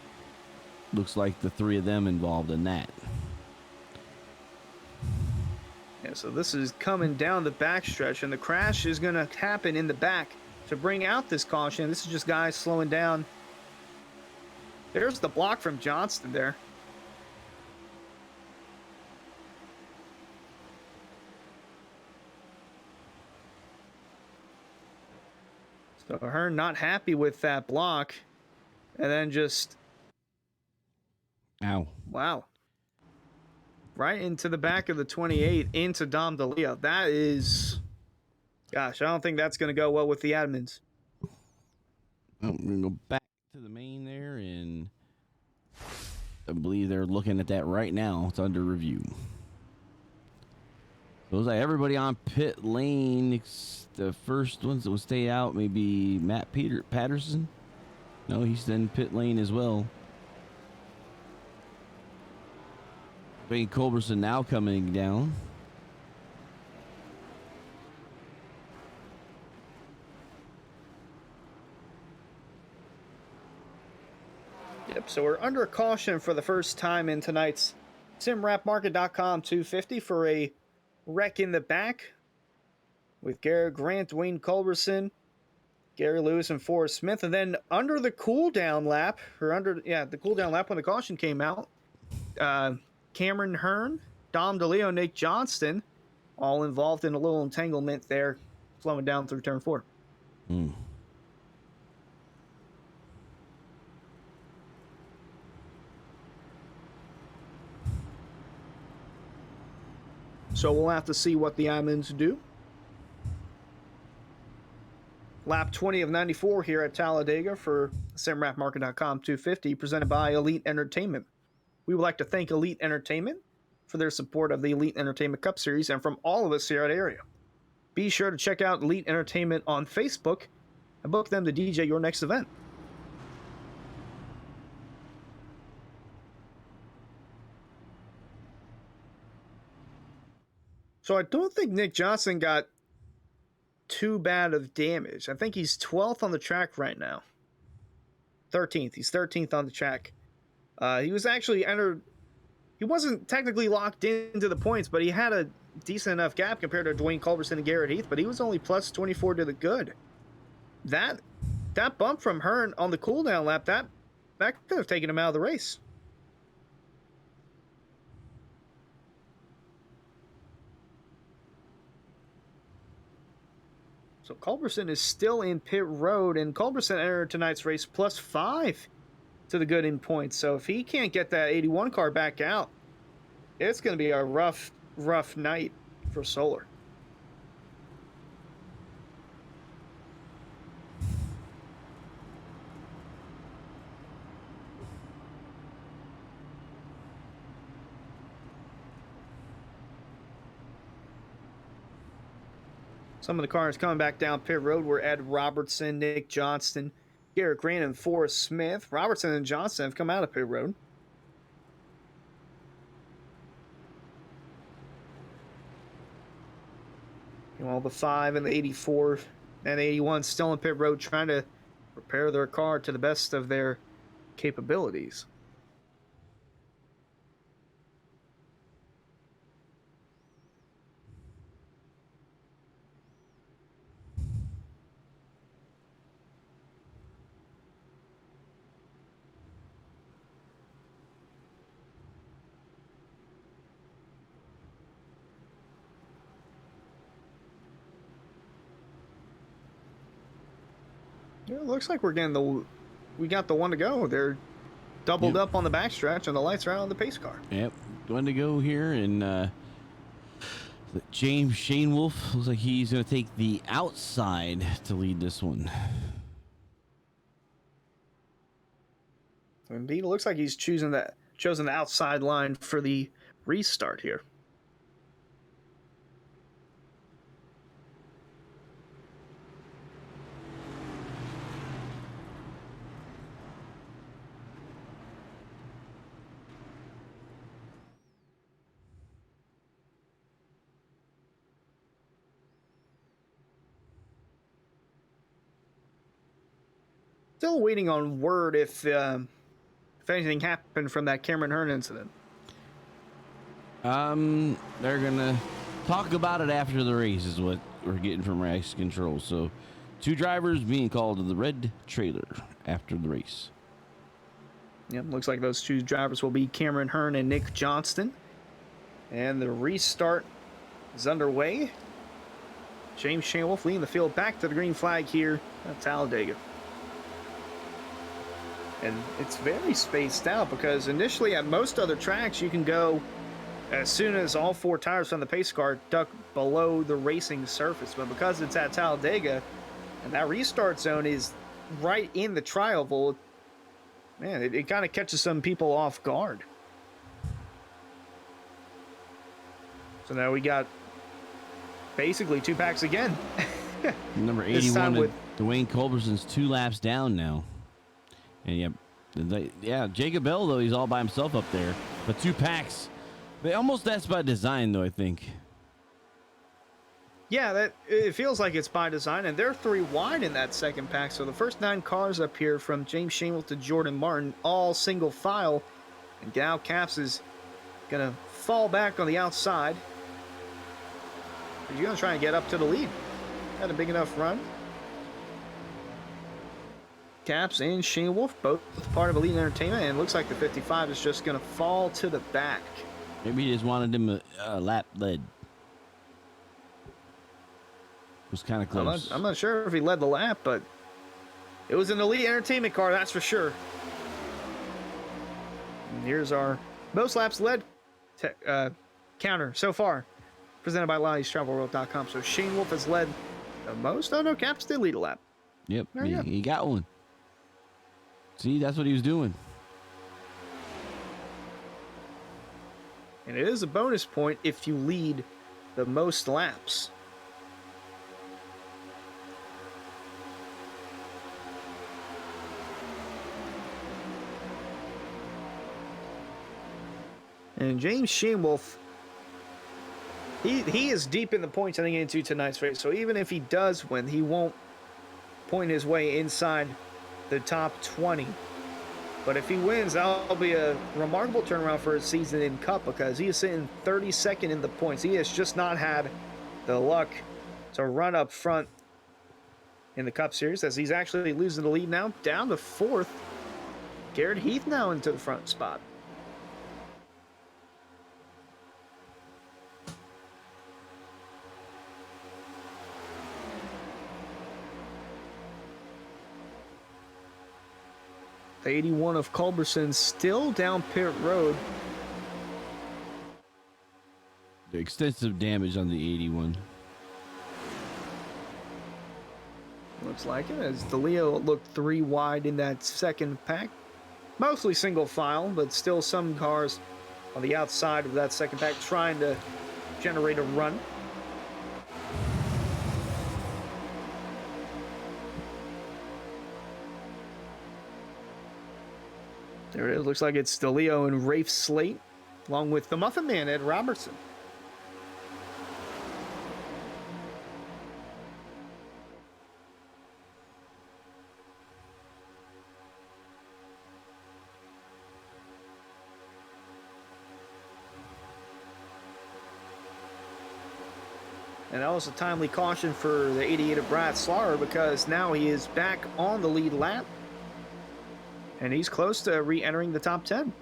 looks like the three of them involved in that.
Yeah, so this is coming down the backstretch, and the crash is going to happen in the back to bring out this caution. This is just guys slowing down. There's the block from Johnston there. So Hearn not happy with that block, and then just,
Ow.
wow. Right into the back of the 28, into Dom DeLeo. That is, gosh, I don't think that's going to go well with the admins.
Oh, we're going to go back to the main there, and I believe they're looking at that right now. It's under review. So it looks like everybody on pit lane. The first ones that will stay out, maybe Matt Patterson. No, he's in pit lane as well. Wayne Culberson now coming down.
Yep, so we're under caution for the first time in tonight's SimWrapMarket.com 250 for a wreck in the back with Garrett Grant, Dwayne Culberson, Gary Lewis, and Forrest Smith. And then under the cool-down lap, the cool-down lap when the caution came out, Cameron Hearn, Dom DeLeo, Nick Johnston, all involved in a little entanglement there, slowing down through turn 4. So we'll have to see what the admins do. Lap 20 of 94 here at Talladega for SimWrapMarket.com 250, presented by Elite Entertainment. We would like to thank Elite Entertainment for their support of the Elite Entertainment Cup Series and from all of us here at Area. Be sure to check out Elite Entertainment on Facebook and book them to DJ your next event. So I don't think Nick Johnston got too bad of damage. I think he's 12th on the track right now. 13th. He's 13th on the track. He was actually entered. He wasn't technically locked into the points, but he had a decent enough gap compared to Dwayne Culberson and Garrett Heath, but he was only plus 24 to the good. That bump from Hearn on the cooldown lap, that could have taken him out of the race. So Culberson is still in pit road, and Culberson entered tonight's race plus 5 to the good in points. So if he can't get that 81 car back out, it's going to be a rough night for Solar. Some of the cars coming back down pit road were Ed Robertson, Nick Johnston, Garrett Grant, and Forrest Smith. Robertson and Johnston have come out of pit road. All the 5 and the 84 and 81 still in pit road trying to prepare their car to the best of their capabilities. Yeah, it looks like we got the one to go. They're doubled up on the backstretch, and the lights are out on the pace car.
Yep, one to go here, and James Shane Wolf looks like he's going to take the outside to lead this one.
Indeed, it looks like he's chosen the outside line for the restart here. Still waiting on word if anything happened from that Cameron Hearn incident.
They're gonna talk about it after the race, is what we're getting from race control. So, 2 drivers being called to the red trailer after the race.
Yep, looks like those 2 drivers will be Cameron Hearn and Nick Johnston. And the restart is underway. James Shanewolf leading the field back to the green flag here at Talladega. And it's very spaced out because initially at most other tracks you can go as soon as all 4 tires on the pace car duck below the racing surface. But because it's at Talladega and that restart zone is right in the tri-oval, man, it kind of catches some people off guard. So now we got basically 2 packs again.
Number 81 with Dwayne Culberson's 2 laps down now. And Jacob Bell, though, he's all by himself up there. But 2 packs, that's by design, though, I think.
Yeah, it feels like it's by design, and they're 3 wide in that second pack. So the first 9 cars up here, from James Shanewolf to Jordan Martin, all single file. And Gal Caps is gonna fall back on the outside. He's gonna try and get up to the lead. Got a big enough run. Caps and Shanewolf, both part of Elite Entertainment, and it looks like the 55 is just going to fall to the back.
Maybe he just wanted him a lap led. It was kind of close.
I'm not sure if he led the lap, but it was an Elite Entertainment car, that's for sure. And here's our most laps led counter so far, presented by LoudysTravelWorld.com. So Shanewolf has led the most. Oh no, Caps did lead a lap.
Yep, he got one. See, that's what he was doing.
And it is a bonus point if you lead the most laps. And James Shanewolf, he is deep in the points heading into tonight's race. So even if he does win, he won't point his way inside the top 20. But if he wins, that'll be a remarkable turnaround for his season in Cup, because he is sitting 32nd in the points. He has just not had the luck to run up front in the Cup Series, as he's actually losing the lead now, down to 4th. Garrett Heath now into the front spot. The 81 of Culberson still down pit road.
The extensive damage on the 81.
Looks like it, as DeLeo looked 3 wide in that second pack. Mostly single file, but still some cars on the outside of that second pack trying to generate a run. There it is. Looks like it's DeLeo and Rafe Slate, along with the Muffin Man, Ed Robertson. And that was a timely caution for the 88 of Brad Slaughter, because now he is back on the lead lap. And he's close to re-entering the top 10.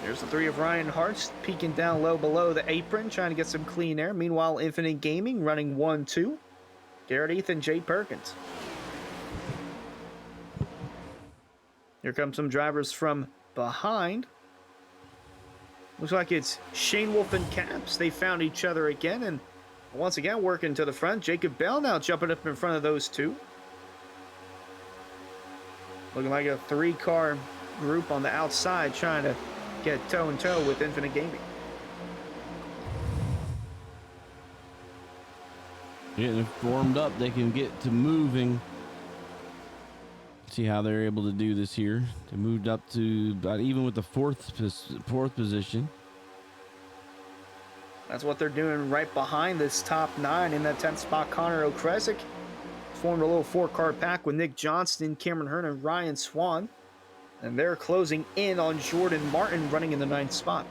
There's the 3 of Ryan Hartz peeking down low below the apron, trying to get some clean air. Meanwhile, Infinite Gaming running 1-2. Garrett Heath and Jay Perkins. Here come some drivers from behind. Looks like it's Shane Wolf and Caps. They found each other again, and once again working to the front. Jacob Bell now jumping up in front of those two. Looking like a 3-car group on the outside trying to get toe-and-toe with Infinite Gaming.
Getting formed up, they can get to moving. See how they're able to do this here. They moved up to about even with the fourth position.
That's what they're doing right behind this top 9 in that 10th spot. Connor O'Kresick formed a little 4-car pack with Nick Johnston, Cameron Hearn, and Ryan Swan. And they're closing in on Jordan Martin running in the 9th spot.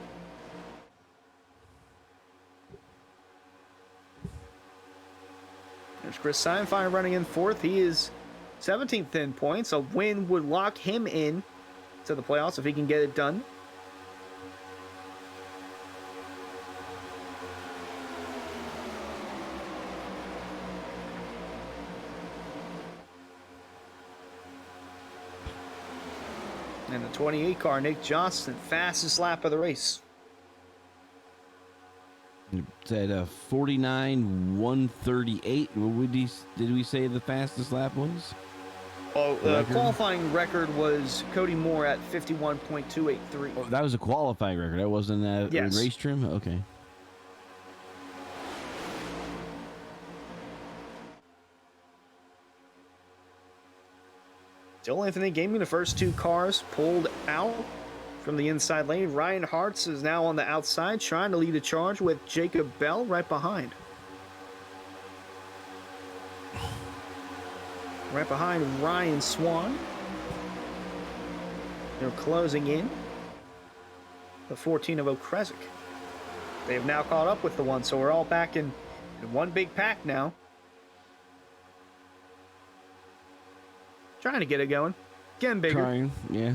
There's Chris Seinfeld running in 4th. He is 17th in points. A win would lock him in to the playoffs if he can get it done. And the 28 car, Nick Johnston, fastest lap of the race.
It's at 49.138. Did we say the fastest lap was?
Oh, the qualifying record was Cody Moore at 51.283.
Oh, that was a qualifying record. That wasn't a race trim? Okay.
Still Infinite Gaming, the first 2 cars pulled out from the inside lane. Ryan Hartz is now on the outside trying to lead the charge with Jacob Bell right behind. Right behind Ryan Swan. They're closing in. The 14 of O'Kresick. They have now caught up with the 1, so we're all back in one big pack now. Trying to get it going. Getting bigger.
Trying, yeah.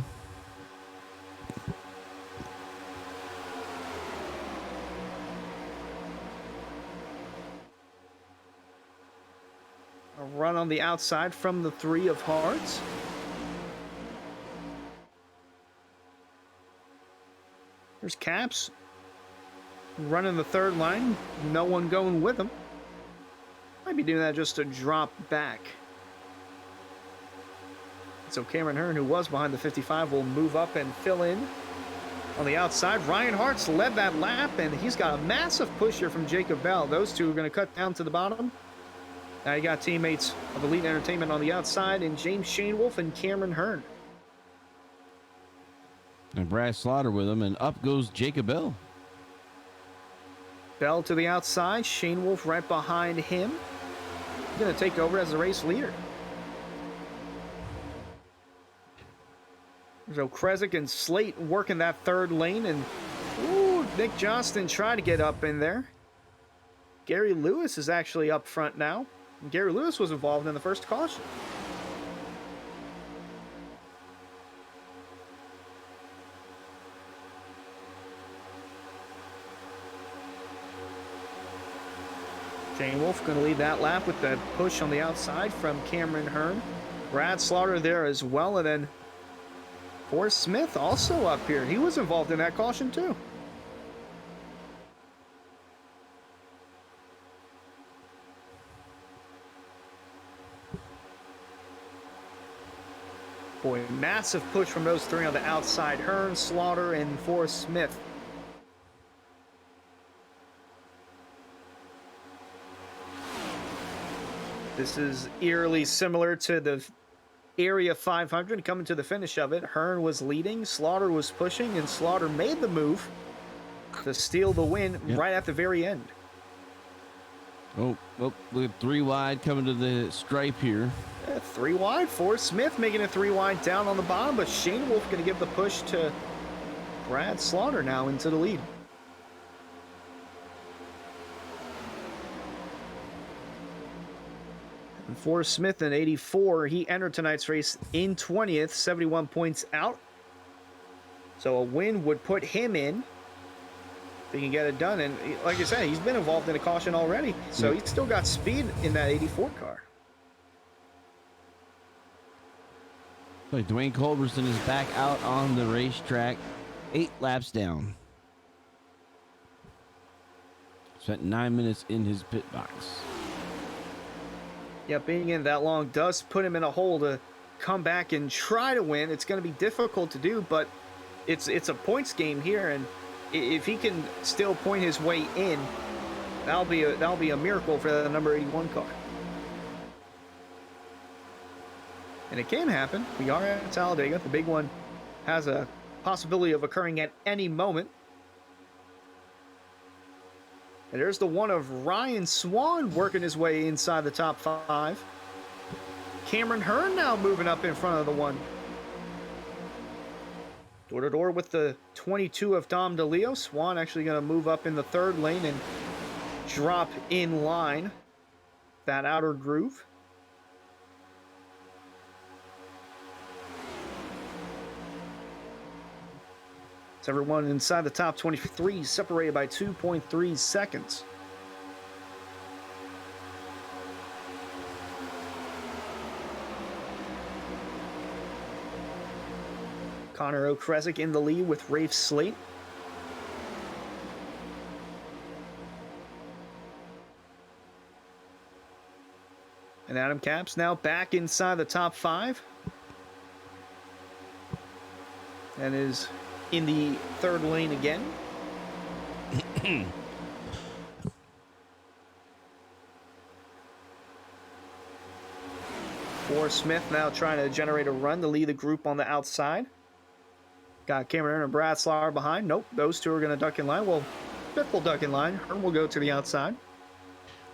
A run on the outside from the 3 of Hearts. There's Caps. Running the 3rd line. No one going with him. Might be doing that just to drop back. So Cameron Hearn, who was behind the 55, will move up and fill in on the outside. Ryan Hartz led that lap, and he's got a massive push here from Jacob Bell. Those two are going to cut down to the bottom. Now you got teammates of Elite Entertainment on the outside, and James Shanewolf and Cameron Hearn.
And Brad Slaughter with him, and up goes Jacob Bell.
Bell to the outside, Shanewolf right behind him. He's going to take over as the race leader. There's O'Kresick and Slate working that 3rd lane, and Nick Johnston trying to get up in there. Gary Lewis is actually up front now. And Gary Lewis was involved in the first caution. Shane Wolf going to lead that lap with the push on the outside from Cameron Hearn. Brad Slaughter there as well, and then Forrest Smith also up here. He was involved in that caution too. Boy, massive push from those 3 on the outside. Hearn, Slaughter, and Forrest Smith. This is eerily similar to the Area 500 coming to the finish of it. Hearn was leading, Slaughter was pushing, and Slaughter made the move to steal the win right at the very end.
Oh, look at 3 wide coming to the stripe here.
3 wide. Forrest Smith making it 3 wide down on the bottom, but Shane Wolf going to give the push to Brad Slaughter now into the lead. And Forrest Smith in 84, he entered tonight's race in 20th, 71 points out. So a win would put him in if he can get it done. And like I said, he's been involved in a caution already, so he's still got speed in that 84 car.
Dwayne Culberson is back out on the racetrack, 8 laps down. Spent 9 minutes in his pit box.
Yeah, being in that long does put him in a hole to come back and try to win. It's going to be difficult to do, but it's a points game here, and if he can still point his way in, that'll be a miracle for the number 81 car. And it can happen. We are at Talladega. The big one has a possibility of occurring at any moment. And there's the one of Ryan Swan working his way inside the top 5. Cameron Hearn now moving up in front of the one. Door to door with the 22 of Dom DeLeo. Swan actually going to move up in the 3rd lane and drop in line that outer groove. It's everyone inside the top 23, separated by 2.3 seconds. Connor O'Kresick in the lead with Rafe Slate. And Adam Capps now back inside the top 5. And is in the 3rd lane again. Forrest Smith now trying to generate a run to lead the group on the outside. Got Cameron and Brad Slaughter behind. Nope, those two are going to duck in line. Well, Smith will duck in line. Hearn will go to the outside.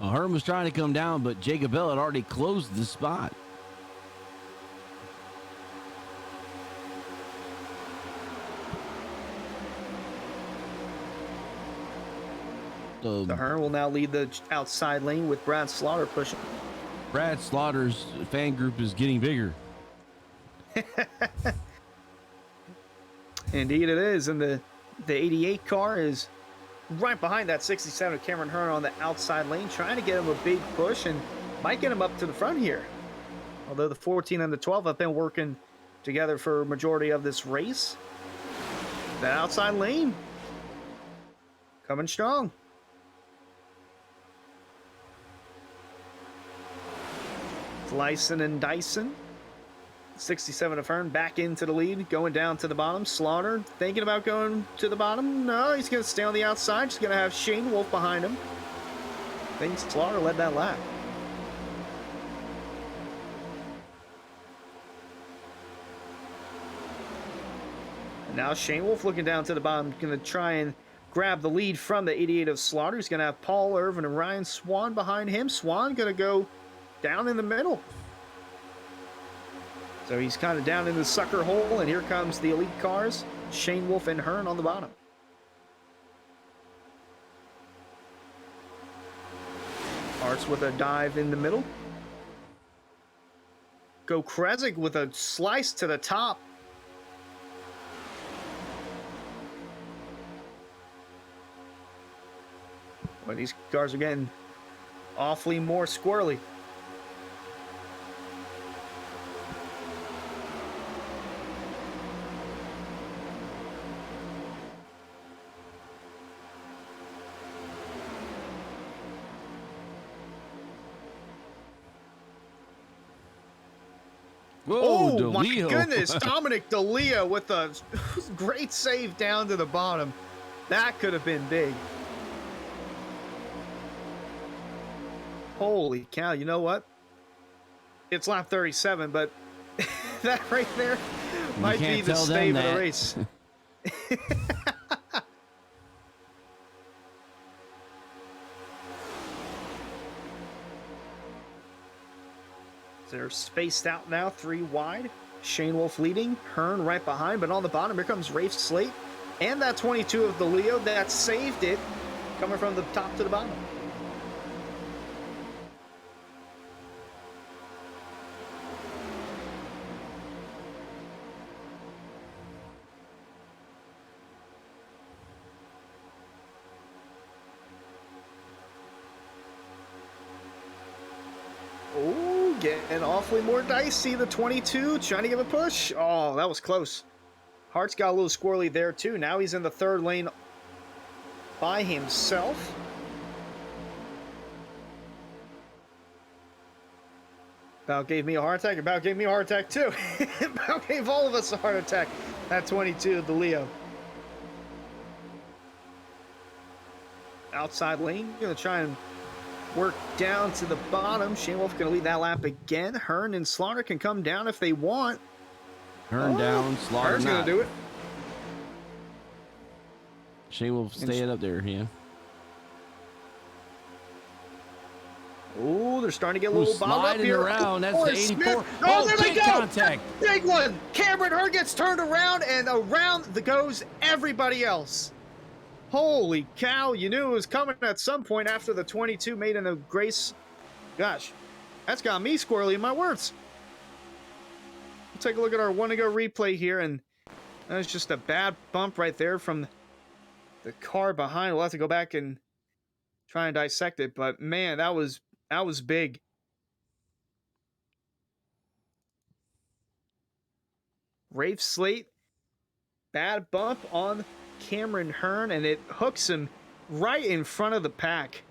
Well, Hearn was trying to come down, but Jacob Bell had already closed the spot.
So Hearn will now lead the outside lane with Brad Slaughter pushing.
Brad Slaughter's fan group is getting bigger.
Indeed it is, and the 88 car is right behind that 67 of Cameron Hearn on the outside lane, trying to get him a big push and might get him up to the front here. Although the 14 and the 12 have been working together for a majority of this race. That outside lane coming strong. Lyson and Dyson. 67 of Hearn back into the lead, going down to the bottom. Slaughter thinking about going to the bottom. No, he's going to stay on the outside. He's going to have Shane Wolf behind him. I think Slaughter led that lap. And now Shane Wolf looking down to the bottom, going to try and grab the lead from the 88 of Slaughter. He's going to have Paul Irvin and Ryan Swan behind him. Swan going to go down in the middle. So he's kind of down in the sucker hole, and here comes the elite cars. Shane Wolf and Hearn on the bottom. Arts with a dive in the middle. Go Kresick with a slice to the top. Well, these cars are getting awfully more squirrely.
Whoa,
oh my
DeLeo.
goodness, Dominic DeLeo with a great save down to the bottom. That could have been big. Holy cow, you know what? It's lap 37, but that right there might be the stave of the race. They're spaced out now, 3 wide. Shane Wolf leading, Hearn right behind, but on the bottom, here comes Rafe Slate. And that 22 of the Leo that saved it, coming from the top to the bottom. Oh, getting awfully more dicey. The 22 trying to give a push. Oh, that was close. Hart's got a little squirrely there too. Now he's in the 3rd lane by himself. About gave me a heart attack. About gave me a heart attack too. About gave all of us a heart attack. That 22, the Leo. Outside lane, gonna try and work down to the bottom. Shane Wolf gonna lead that lap again. Hearn and Slaughter can come down if they want.
Hearn down, Slaughter
Hearn's
not.
gonna do it.
Shane will stay it up there, yeah.
Oh, they're starting to get a little bottled up here.
Around. That's the 84.
Oh, there they go.
Contact.
Big one. Cameron Hearn gets turned around, and around goes everybody else. Holy cow. You knew it was coming at some point after the 22 made in a grace. Gosh, that's got me squirrely in my words. We'll take a look at our one-to-go replay here, and that's just a bad bump right there from the car behind. We'll have to go back and try and dissect it, but man, that was big. Rafe Slate, bad bump on Cameron Hearn, and it hooks him right in front of the pack.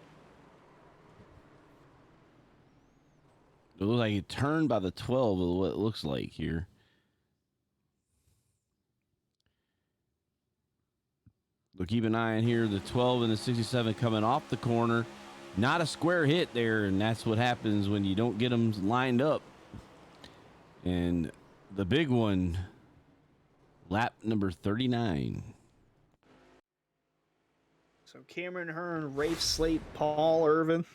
It looks like it turned by the 12 is what it looks like here. But keep an eye on here, the 12 and the 67 coming off the corner. Not a square hit there, and that's what happens when you don't get them lined up. And the big one, lap number 39.
So Cameron Hearn, Rafe Slate, Paul Irvin,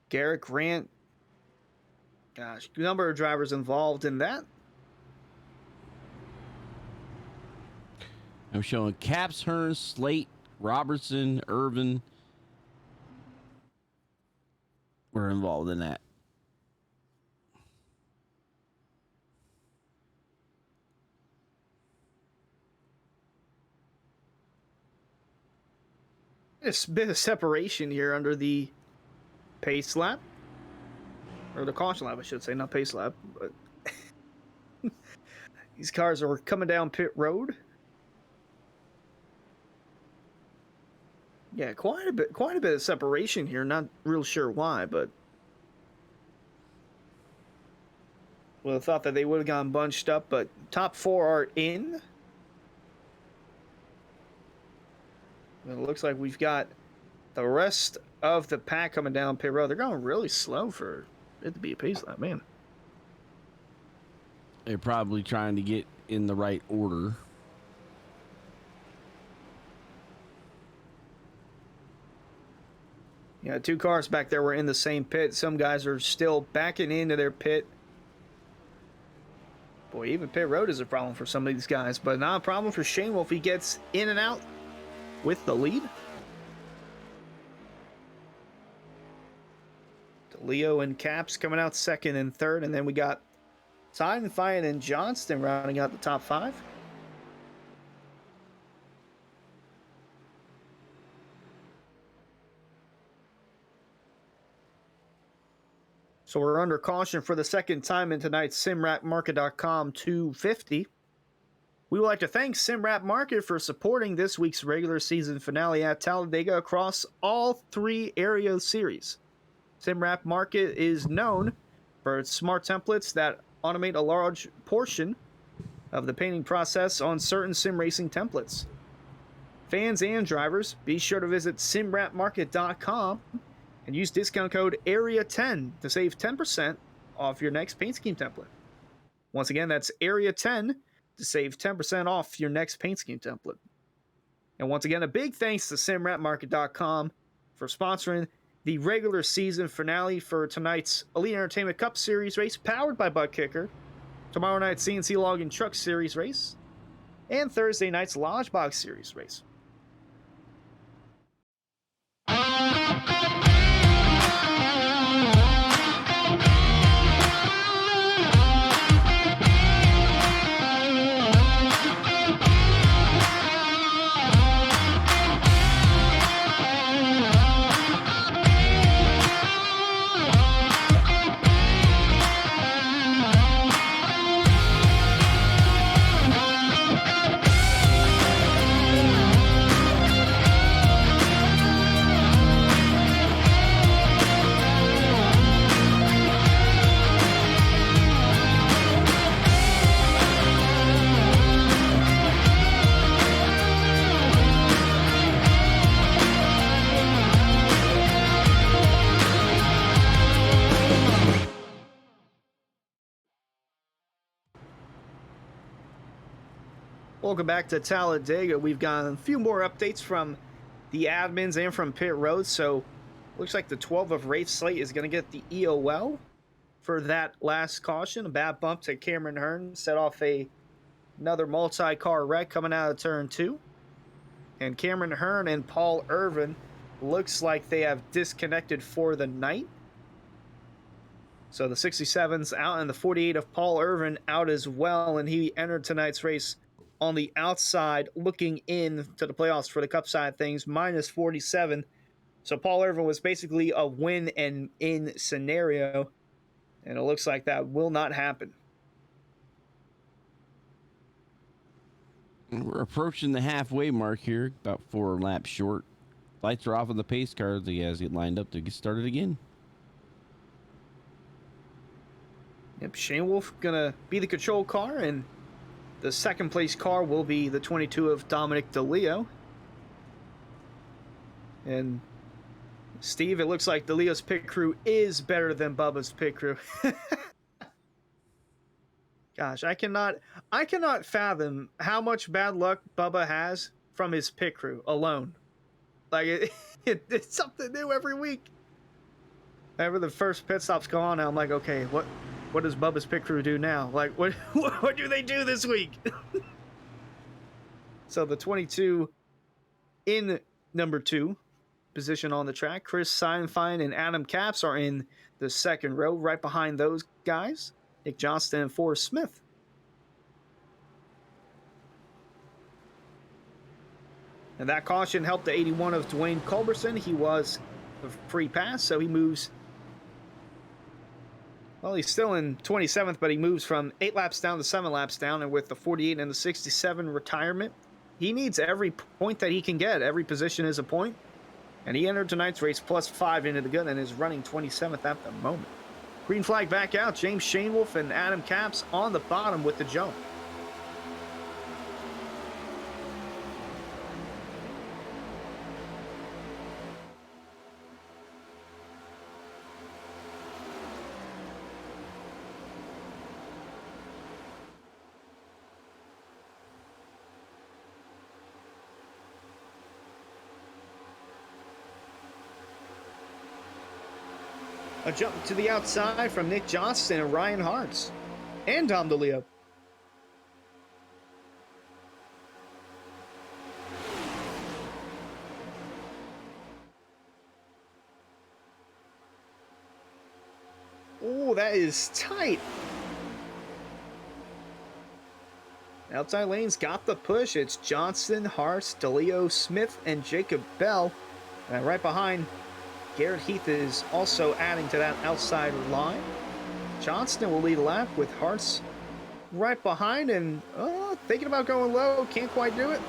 Garrett Grant. Gosh, number of drivers involved in that.
I'm showing Caps, Hearn, Slate, Robertson, Irvin were involved in that.
It's a bit of separation here under the pace lap. Or the caution lap, I should say, not pace lap. But these cars are coming down pit road. Yeah, quite a bit of separation here. Not real sure why, but would have thought that they would have gone bunched up, but top four are in. It looks like we've got the rest of the pack coming down pit road. They're going really slow for it to be a pace lap, man.
They're probably trying to get in the right order.
Yeah, two cars back there were in the same pit. Some guys are still backing into their pit. Boy, even pit road is a problem for some of these guys, but not a problem for Shane Wolf. He gets in and out with the lead. Leo and Caps coming out second and third, and then we got Seidenfein and Johnston rounding out the top five. So we're under caution for the second time in tonight's SimRapMarket.com 250. We would like to thank SimRap Market for supporting this week's regular season finale at Talladega across all three area series. SimRap Market is known for its smart templates that automate a large portion of the painting process on certain sim racing templates. Fans and drivers, be sure to visit SimRapMarket.com and use discount code AREA10 to save 10% off your next paint scheme template. Once again, that's AREA10 to save 10% off your next paint scheme template. And once again, a big thanks to SimRapMarket.com for sponsoring the regular season finale for tonight's Elite Entertainment Cup Series race powered by Butt Kicker, tomorrow night's CNC Logging Truck Series race, and Thursday night's Lodge Box Series race. Welcome back to Talladega. We've got a few more updates from the admins and from pit road. So looks like the 12 of race slate is going to get the EOL for that last caution. A bad bump to Cameron Hearn set off another multi-car wreck coming out of turn 2. And Cameron Hearn and Paul Irvin looks like they have disconnected for the night. So the 67's out and the 48 of Paul Irvin out as well. And he entered tonight's race on the outside, looking in to the playoffs for the Cup side of things, minus 47. So Paul Irvin was basically a win and in scenario. And it looks like that will not happen.
We're approaching the halfway mark here, about 4 laps short. Lights are off of the pace car. The guys get lined up to get started again.
Yep, Shane Wolf gonna be the control car, and the second place car will be the 22 of Dominic DeLeo. And Steve, it looks like DeLeo's pit crew is better than Bubba's pit crew. Gosh, I cannot fathom how much bad luck Bubba has from his pit crew alone. Like it's something new every week. Whenever the first pit stops go on, I'm like, okay, what does Bubba's pit crew do now? Like, what do they do this week? So the 22 in number 2 position on the track. Chris Seinfein and Adam Capps are in the second row, right behind those guys. Nick Johnston and Forrest Smith. And that caution helped the 81 of Dwayne Culberson. He was a free pass, so he moves. Well, he's still in 27th, but he moves from 8 laps down to 7 laps down. And with the 48 and the 67 retirement, he needs every point that he can get. Every position is a point. And he entered tonight's race plus 5 into the gun and is running 27th at the moment. Green flag back out. James Shanewolf and Adam Capps on the bottom with the jump. A jump to the outside from Nick Johnston and Ryan Hartz. And Dom DeLeo. Oh, that is tight. Outside lanes got the push. It's Johnston, Hartz, DeLeo, Smith, and Jacob Bell. And right behind, Garrett Heath is also adding to that outside line. Johnston will lead a lap with Hartz right behind and thinking about going low. Can't quite do it.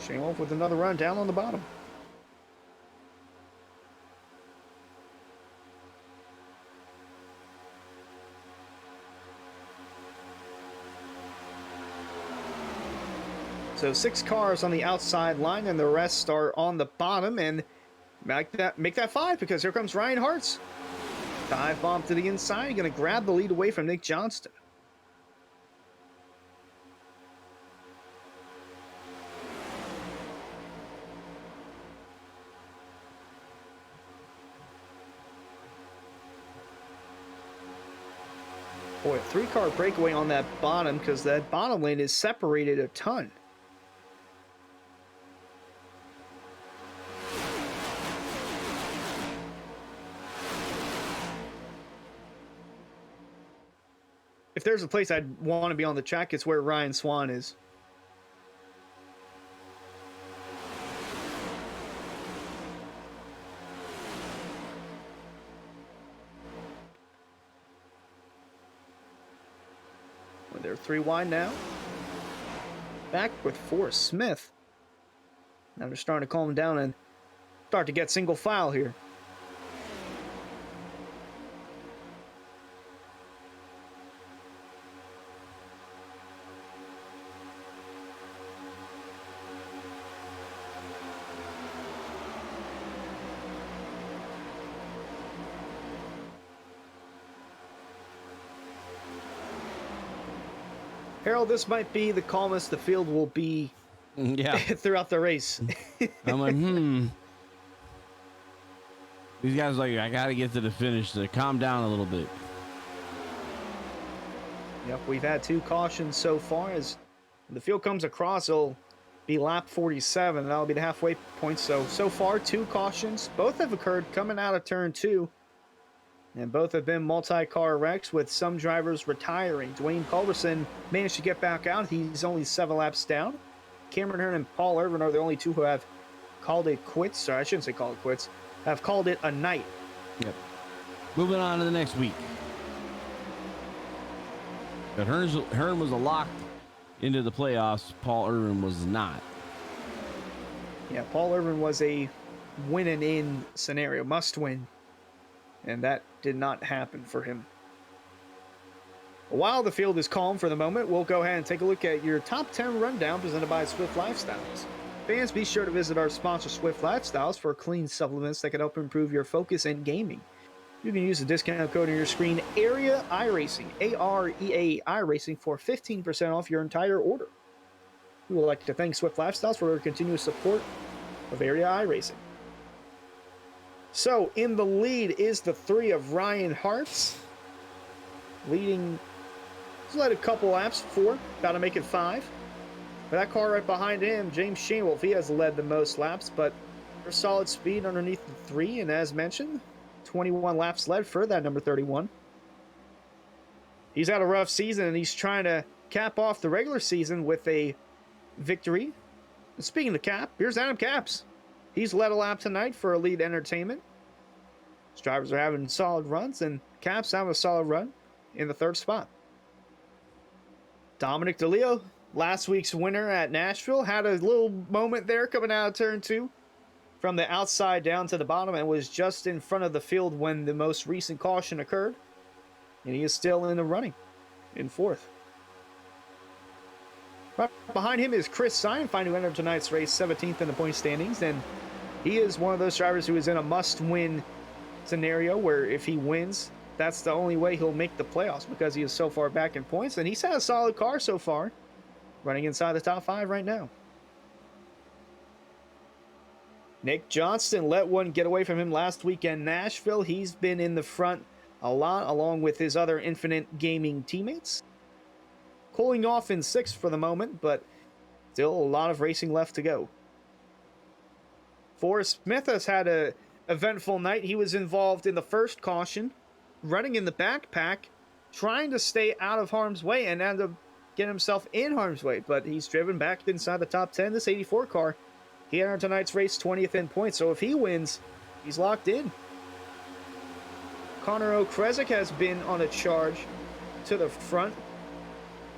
Shane Wolf with another run down on the bottom. So 6 cars on the outside line and the rest are on the bottom, and make that 5 because here comes Ryan Hartz. Dive bomb to the inside, going to grab the lead away from Nick Johnston. Boy, a 3-car breakaway on that bottom because that bottom lane is separated a ton. If there's a place I'd want to be on the track, it's where Ryan Swan is. Well, they're 3 wide now. Back with Forrest Smith. Now they're starting to calm down and start to get single file here. Harold, this might be the calmest the field will be
Yeah.
throughout the race.
I'm like, These guys are like, I got to get to the finish to calm down a little bit.
Yep, we've had 2 cautions so far. As the field comes across, it'll be lap 47, and that'll be the halfway point. So far, 2 cautions. Both have occurred coming out of turn 2, and both have been multi-car wrecks with some drivers retiring. Dwayne Culberson managed to get back out. He's only 7 laps down. Cameron Hearn and Paul Irvin are the only 2 who have called it quits. Or I shouldn't say called it quits. Have called it a night.
Yep. Moving on to the next week. But Hearn was a lock into the playoffs. Paul Irvin was not.
Yeah, Paul Irvin was a win and in scenario, must win. And that did not happen for him. While the field is calm for the moment, we'll go ahead and take a look at your top 10 rundown presented by Swift Lifestyles. Fans, be sure to visit our sponsor Swift Lifestyles for clean supplements that can help improve your focus and gaming. You can use the discount code on your screen, AREA iRacing, AREA iRacing, for 15% off your entire order. We would like to thank Swift Lifestyles for their continuous support of AREA iRacing. So, in the lead is the 3 of Ryan Hartz, leading. He's led a couple laps, 4, about to make it 5. But that car right behind him, James Shanewolf, he has led the most laps, but for solid speed underneath the 3, and as mentioned, 21 laps led for that number 31. He's had a rough season, and he's trying to cap off the regular season with a victory. And speaking of cap, here's Adam Capps. He's led a lap tonight for Elite Entertainment. His drivers are having solid runs, and Capps having a solid run in the 3rd spot. Dominic DeLeo, last week's winner at Nashville, had a little moment there coming out of turn 2. From the outside down to the bottom, and was just in front of the field when the most recent caution occurred. And he is still in the running in 4th. Right behind him is Chris Seinfeld, who entered tonight's race 17th in the point standings. And he is one of those drivers who is in a must-win scenario where if he wins, that's the only way he'll make the playoffs because he is so far back in points. And he's had a solid car so far, running inside the top 5 right now. Nick Johnston let one get away from him last week in Nashville. He's been in the front a lot, along with his other Infinite Gaming teammates. Cooling off in 6th for the moment, but still a lot of racing left to go. Forrest Smith has had an eventful night. He was involved in the first caution, running in the backpack, trying to stay out of harm's way, and ended up getting himself in harm's way. But he's driven back inside the top 10. This 84 car, he entered tonight's race 20th in points, so if he wins, he's locked in. Connor Okresic has been on a charge to the front,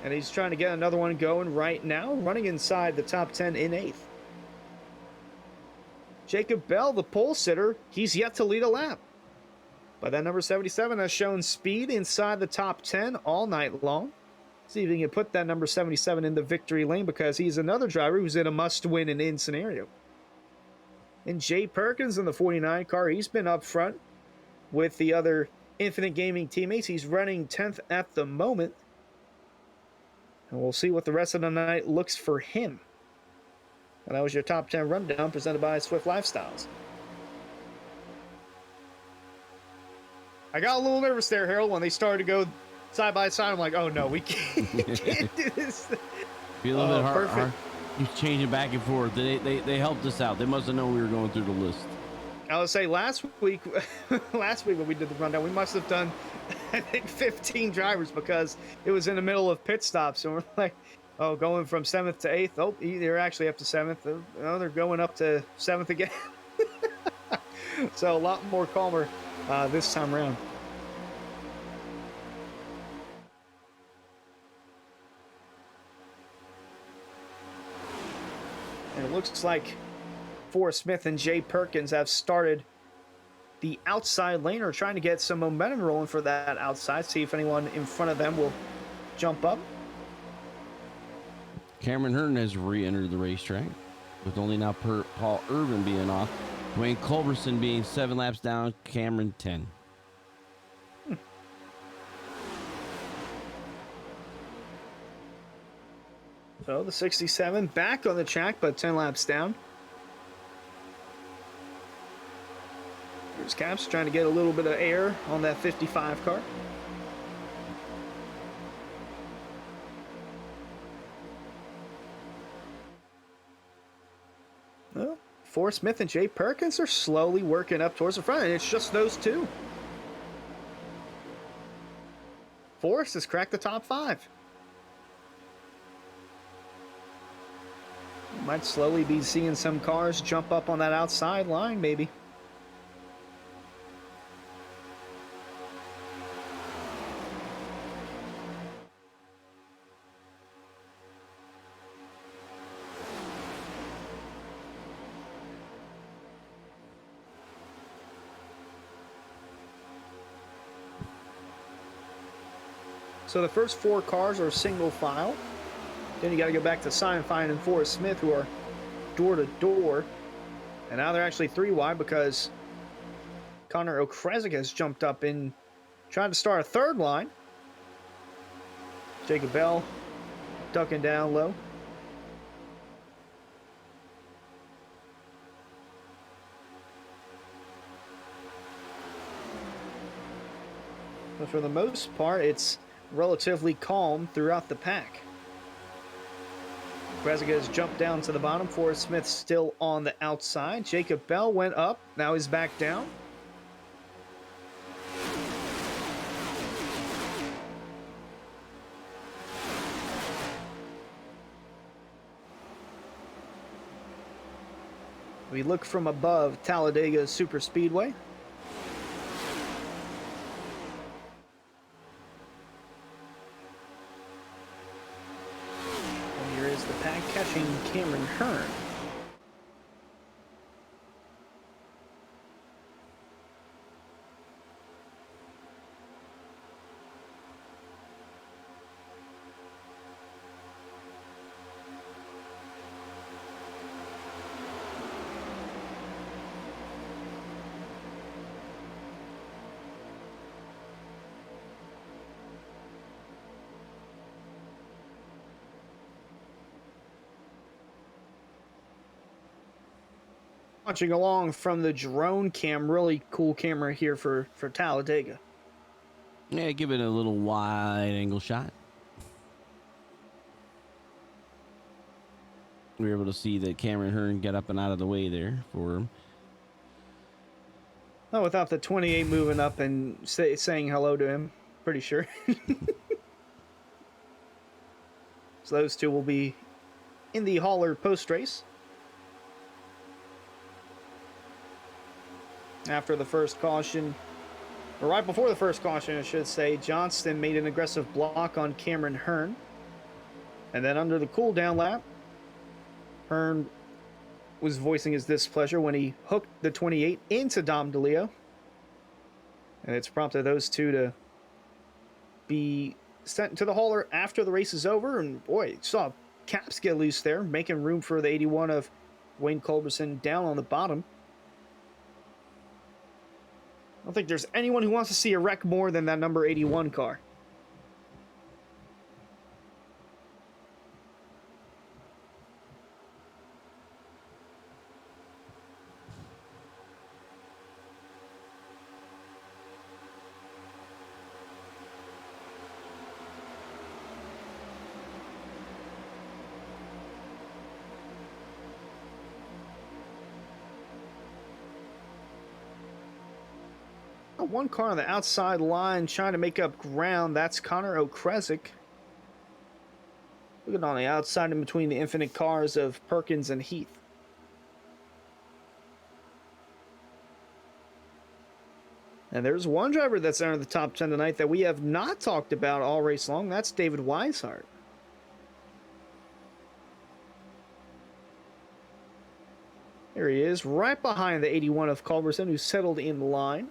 and he's trying to get another one going right now, running inside the top 10 in 8th. Jacob Bell, the pole sitter, he's yet to lead a lap. But that number 77 has shown speed inside the top 10 all night long. See if he can put that number 77 in the victory lane because he's another driver who's in a must-win and in scenario. And Jay Perkins in the 49 car, he's been up front with the other Infinite Gaming teammates. He's running 10th at the moment. And we'll see what the rest of the night looks for him. And that was your top 10 rundown presented by Swift Lifestyles. I got a little nervous there, Harold, when they started to go side by side. I'm like, oh no, we can't do this.
Be a little bit hard. He's changing back and forth. They helped us out. They must have known we were going through the list.
I would say last week when we did the rundown, we must have done, I think, 15 drivers because it was in the middle of pit stops. And we're like, oh, going from 7th to 8th. Oh, they're actually up to 7th. Oh, they're going up to 7th again. So a lot more calmer this time around. And it looks like Forrest Smith and Jay Perkins have started the outside lane or trying to get some momentum rolling for that outside. See if anyone in front of them will jump up.
Cameron Hearn has re-entered the racetrack with only now Paul Irvin being off. Dwayne Culberson being 7 laps down, Cameron 10.
So the 67 back on the track, but 10 laps down. Here's Caps trying to get a little bit of air on that 55 car. Well, Forrest Smith and Jay Perkins are slowly working up towards the front, and it's just those two. Forrest has cracked the top 5. Might slowly be seeing some cars jump up on that outside line, maybe. So the first 4 cars are single file. Then you got to go back to Seinfeld and Forrest Smith, who are door to door. And now they're actually 3 wide because Connor Okresic has jumped up in trying to start a 3rd line. Jacob Bell ducking down low. But for the most part, it's relatively calm throughout the pack. Okresic has jumped down to the bottom. Forrest Smith still on the outside. Jacob Bell went up. Now he's back down. We look from above Talladega Super Speedway. And here is the pack catching Cameron Hearn. Watching along from the drone cam, really cool camera here for Talladega.
Yeah, give it a little wide angle shot. We were able to see that Cameron Hearn get up and out of the way there for him.
Oh, without the 28 moving up and saying hello to him, pretty sure. So those two will be in the hauler post race. After the first caution, or right before the first caution, I should say, Johnston made an aggressive block on Cameron Hearn. And then under the cool down lap, Hearn was voicing his displeasure when he hooked the 28 into Dom DeLeo. And it's prompted those two to be sent to the hauler after the race is over. And boy, you saw Caps get loose there, making room for the 81 of Wayne Culberson down on the bottom. I don't think there's anyone who wants to see a wreck more than that number 81 car. One car on the outside line trying to make up ground. That's Connor Okresic. Looking on the outside in between the infinite cars of Perkins and Heath. And there's one driver that's entered the top 10 tonight that we have not talked about all race long. That's David Weishart. There he is, right behind the 81 of Culberson, who settled in line.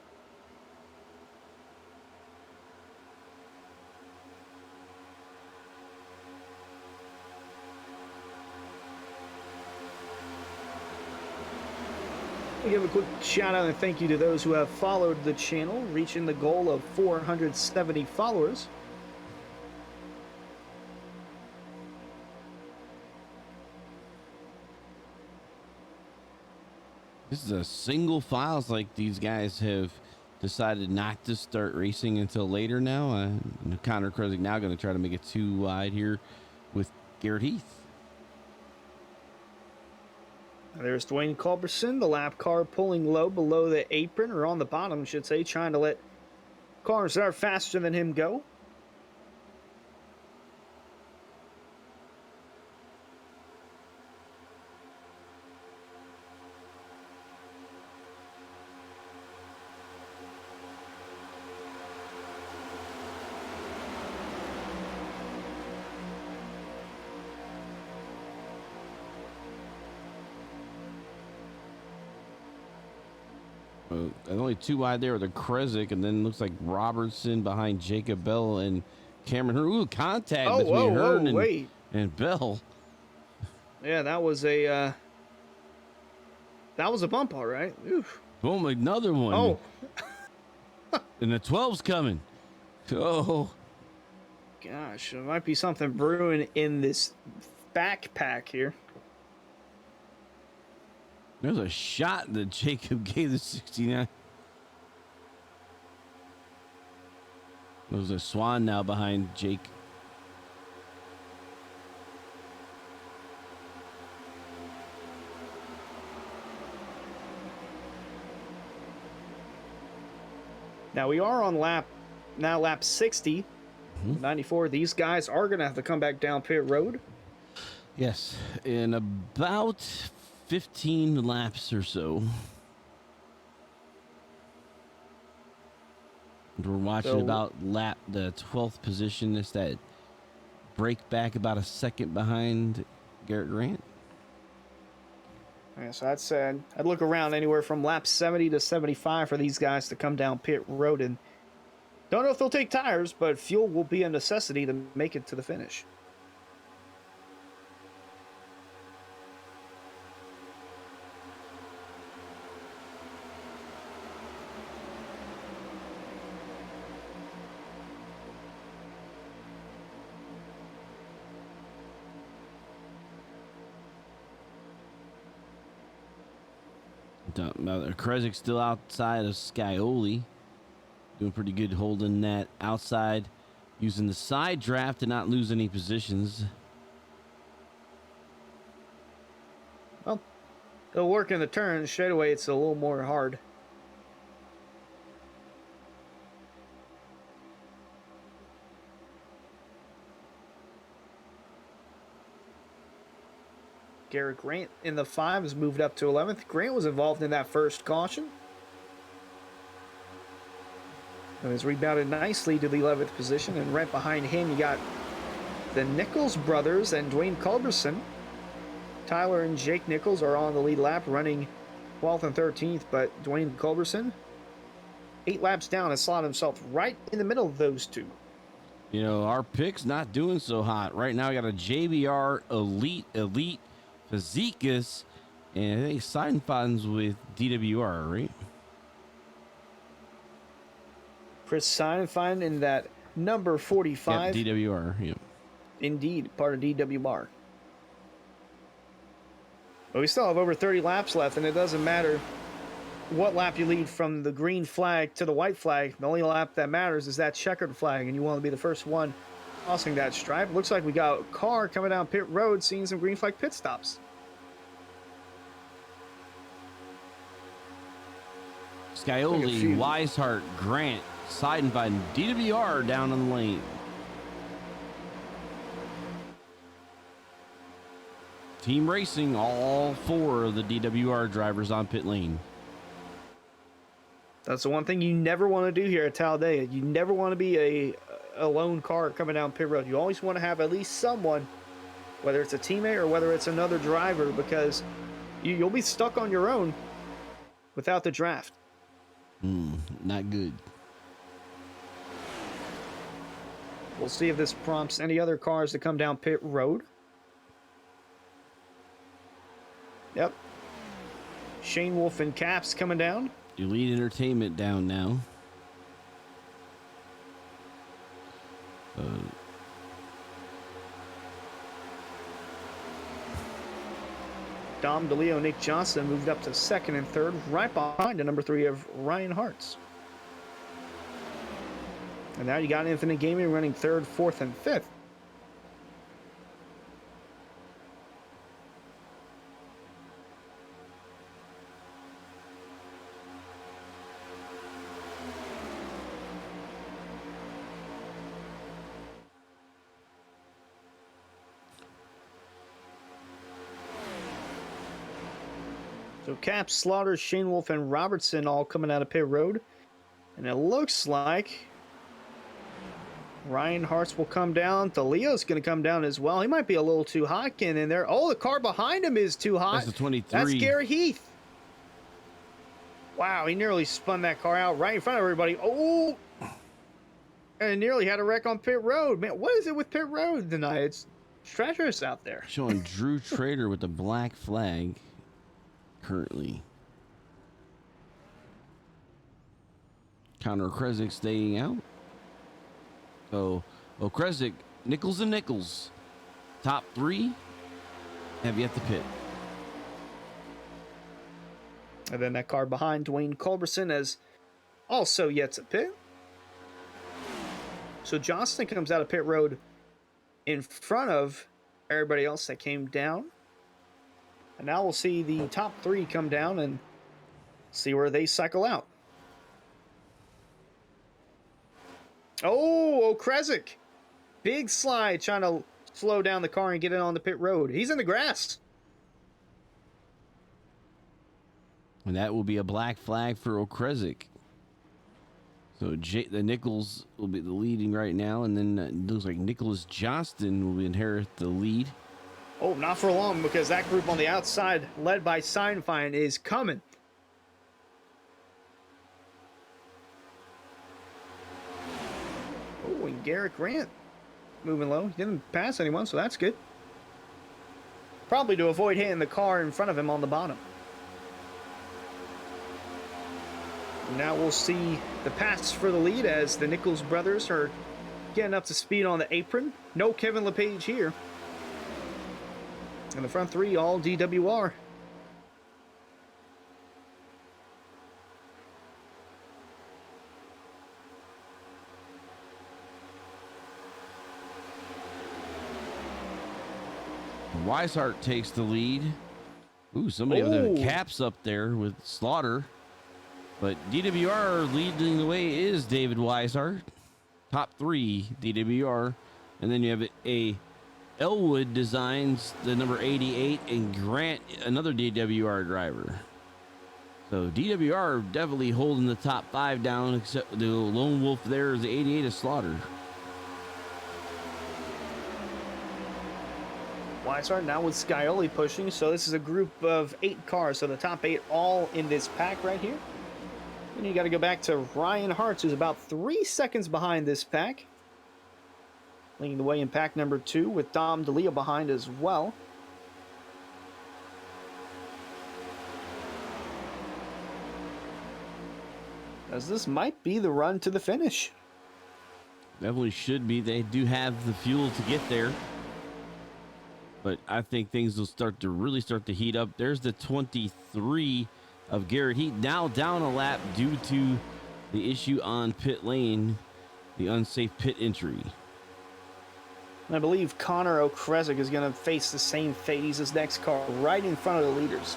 We'll give a quick shout out and thank you to those who have followed the channel, reaching the goal of 470 followers.
This is a single file. It's like these guys have decided not to start racing until later now. Connor Krosick now going to try to make it too wide here with Garrett Heath.
There's Dwayne Culberson, the lap car pulling low below the apron, or on the bottom, I should say, trying to let cars that are faster than him go.
And only two wide there with the Kresick, and then looks like Robertson behind Jacob Bell and Cameron Hearn. Ooh, contact between Hearn and Bell.
Yeah, that was a bump, all right. Oof.
Boom, another one.
Oh.
And the 12's coming. Oh.
Gosh, there might be something brewing in this backpack here.
There's a shot that Jacob gave the 69. There's a Swan now behind Jake.
Now we are on lap 60, 94. These guys are going to have to come back down pit road.
Yes, in about 15 laps or so. We're watching about the 12th position. It's that break back about a second behind Garrett Grant.
Yeah, so that's I'd look around anywhere from lap 70 to 75 for these guys to come down pit road, and don't know if they'll take tires, but fuel will be a necessity to make it to the finish.
Kresick's still outside of Scioli. Doing pretty good holding that outside. Using the side draft to not lose any positions.
Well, they'll work in the turn. Straight away, it's a little more hard. Garrett Grant in the 5 has moved up to 11th. Grant was involved in that first caution. And has rebounded nicely to the 11th position. And right behind him, you got the Nichols brothers and Dwayne Culberson. Tyler and Jake Nichols are on the lead lap, running 12th and 13th. But Dwayne Culberson, 8 laps down, has slotted himself right in the middle of those two.
You know, our pick's not doing so hot. Right now, we got a JBR Elite Fazekas, and I think Seidenfaden's with DWR, right?
Chris Seidenfaden in that number 45.
Yep, DWR, yep.
Indeed, part of DWR. But we still have over 30 laps left, and it doesn't matter what lap you lead from the green flag to the white flag. The only lap that matters is that checkered flag, and you want to be the first one crossing that stripe. Looks like we got a car coming down pit road, seeing some green flag pit stops.
Scioli, Weishart, Grant, Seidenfaden, DWR down in the lane. Team racing, all 4 of the DWR drivers on pit lane.
That's the one thing you never want to do here at Talladega. You never want to be a lone car coming down pit road. You always want to have at least someone, whether it's a teammate or whether it's another driver, because you'll be stuck on your own without the draft.
Not good.
We'll see if this prompts any other cars to come down pit road. Yep. Shane Wolf and Caps coming down.
Elite Entertainment down now.
Dom DeLeo, Nick Johnson moved up to second and third, right behind the number 3 of Ryan Hartz. And now you got Infinite Gaming running third, fourth, and fifth. So Cap, Slaughter, Shane Wolf, and Robertson all coming out of pit road. And it looks like Ryan Hartz will come down. DeLeo's going to come down as well. He might be a little too hot getting in there. Oh, the car behind him is too hot.
That's the 23.
That's Gary Heath. Wow, he nearly spun that car out right in front of everybody. Oh, and nearly had a wreck on pit road. Man, what is it with pit road tonight? It's treacherous out there.
Showing Drew Trader with the black flag currently. Connor Kresick staying out. So, Kresick, Nichols and Nichols, top 3 have yet to pit.
And then that car behind Dwayne Culberson has also yet to pit. So Johnston comes out of pit road in front of everybody else that came down. And now we'll see the top 3 come down and see where they cycle out. Oh, Kresick. Big slide trying to slow down the car and get it on the pit road. He's in the grass.
And that will be a black flag for Okresick. So the Nichols will be the leading right now, and then it looks like Nicholas Johnston will inherit the lead.
Oh, not for long, because that group on the outside, led by Seinfein, is coming. Oh, and Garrett Grant moving low. He didn't pass anyone, so that's good. Probably to avoid hitting the car in front of him on the bottom. Now we'll see the pass for the lead as the Nichols brothers are getting up to speed on the apron. No Kevin LePage here. And the front 3 all DWR.
Weishart takes the lead. Ooh, somebody with the caps up there with Slaughter. But DWR leading the way is David Weishart. Top 3 DWR. And then you have a Elwood Designs, the number 88, and Grant, another DWR driver. So DWR definitely holding the top 5 down, except the lone wolf there is the 88 of Slaughter.
Weishart now with Scioli pushing, so this is a group of 8 cars, so the top 8 all in this pack right here. Then you got to go back to Ryan Hartz, who's about 3 seconds behind this pack. Leading the way in pack number 2 with Dom DeLeo behind as well. As this might be the run to the finish.
Definitely should be. They do have the fuel to get there. But I think things will really start to heat up. There's the 23 of Garrett Heat, now down a lap due to the issue on pit lane, the unsafe pit entry.
And I believe Connor Okresick is going to face the same fate. He's his next car right in front of the leaders.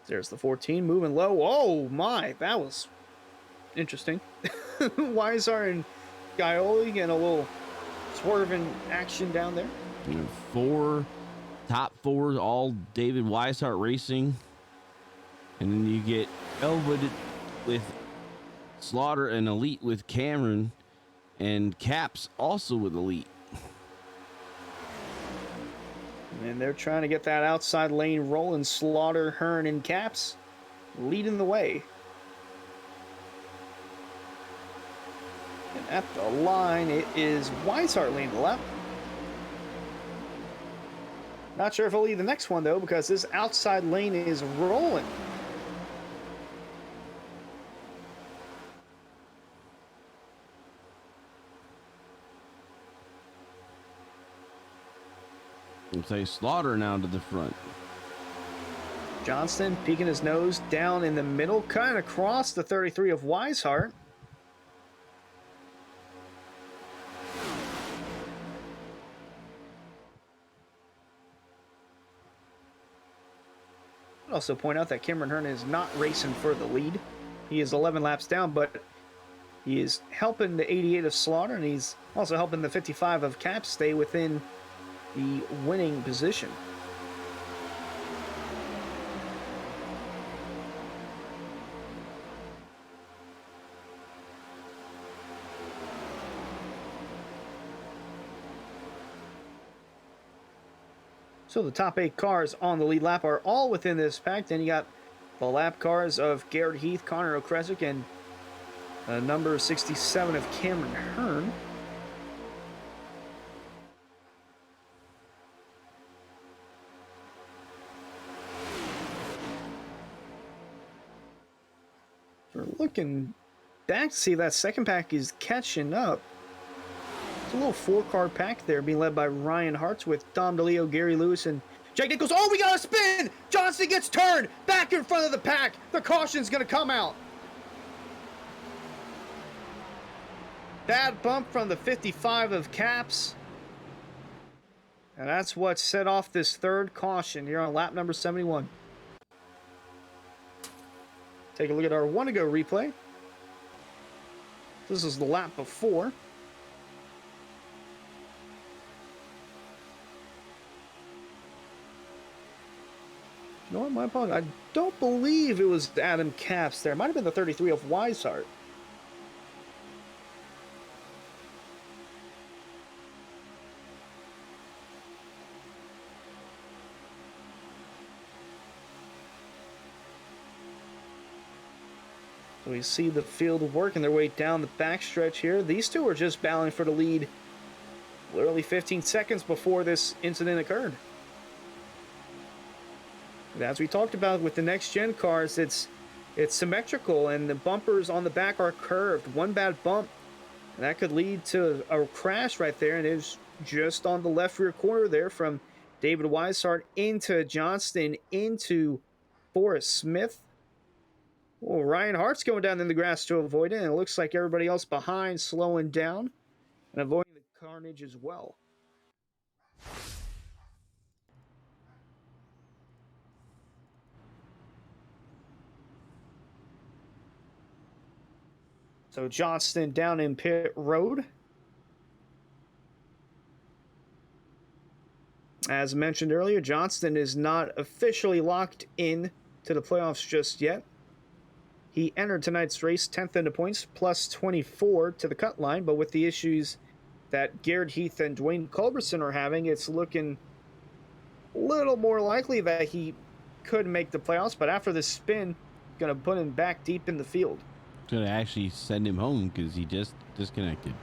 There's the 14 moving low. Oh my, that was interesting. Weishart and Scioli getting a little swerving action down there.
Top 4, all David Weishart Racing. And then you get Elwood with Slaughter and Elite with Cameron. And Caps also with Elite.
And they're trying to get that outside lane rolling. Slaughter, Hearn, and Caps leading the way. And at the line, it is Weishart leading the lap. Not sure if he'll lead the next one, though, because this outside lane is rolling.
Looks like Slaughter now to the front.
Johnston peeking his nose down in the middle, kind of across the 33 of Weishart. I'd also point out that Cameron Hearn is not racing for the lead. He is 11 laps down, but he is helping the 88 of Slaughter, and he's also helping the 55 of Cap stay within the winning position. So the top 8 cars on the lead lap are all within this pack. Then you got the lap cars of Garrett Heath, Connor O'Kresick, and number 67 of Cameron Hearn. We're looking back to see that second pack is catching up. It's a little 4-car pack there being led by Ryan Hartz with Dom DeLeo, Gary Lewis, and Jake Nichols. Oh, we got a spin! Johnson gets turned back in front of the pack. The caution's going to come out. Bad bump from the 55 of Caps. And that's what set off this third caution here on lap number 71. Take a look at our 1 to go replay. This is the lap before. You know what, my apologies. I don't believe it was Adam Caps there. It might have been the 33 of Weishart. So we see the field working their way down the backstretch here. These two are just battling for the lead literally 15 seconds before this incident occurred. As we talked about with the next-gen cars, it's symmetrical, and the bumpers on the back are curved. One bad bump, and that could lead to a crash right there, and it was just on the left rear corner there from David Weishart into Johnston, into Forrest Smith. Well, Ryan Hart's going down in the grass to avoid it, and it looks like everybody else behind slowing down and avoiding the carnage as well. So Johnston down in pit road. As mentioned earlier, Johnston is not officially locked in to the playoffs just yet. He entered tonight's race 10th in the points, plus 24 to the cut line, but with the issues that Garrett Heath and Dwayne Culberson are having, it's looking a little more likely that he could make the playoffs, but after this spin, going to put him back deep in the field.
Going to actually send him home because he just disconnected.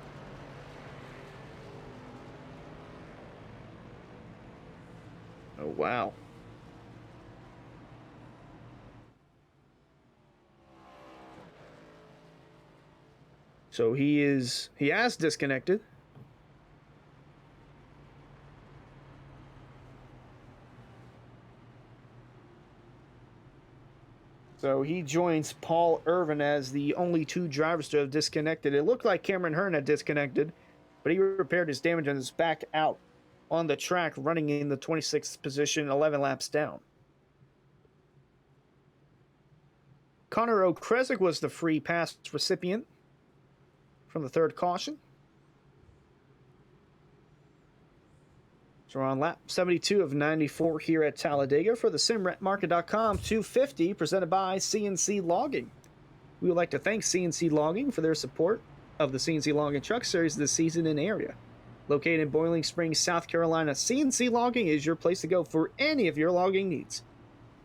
Oh, wow. So he has disconnected. So he joins Paul Irvin as the only 2 drivers to have disconnected. It looked like Cameron Hearn had disconnected, but he repaired his damage and is back out on the track, running in the 26th position, 11 laps down. Connor O'Kresick was the free pass recipient from the third caution. So we're on lap 72 of 94 here at Talladega for the SimRentMarket.com 250 presented by CNC Logging. We would like to thank CNC Logging for their support of the CNC Logging Truck Series this season in the area. Located in Boiling Springs, South Carolina, CNC Logging is your place to go for any of your logging needs.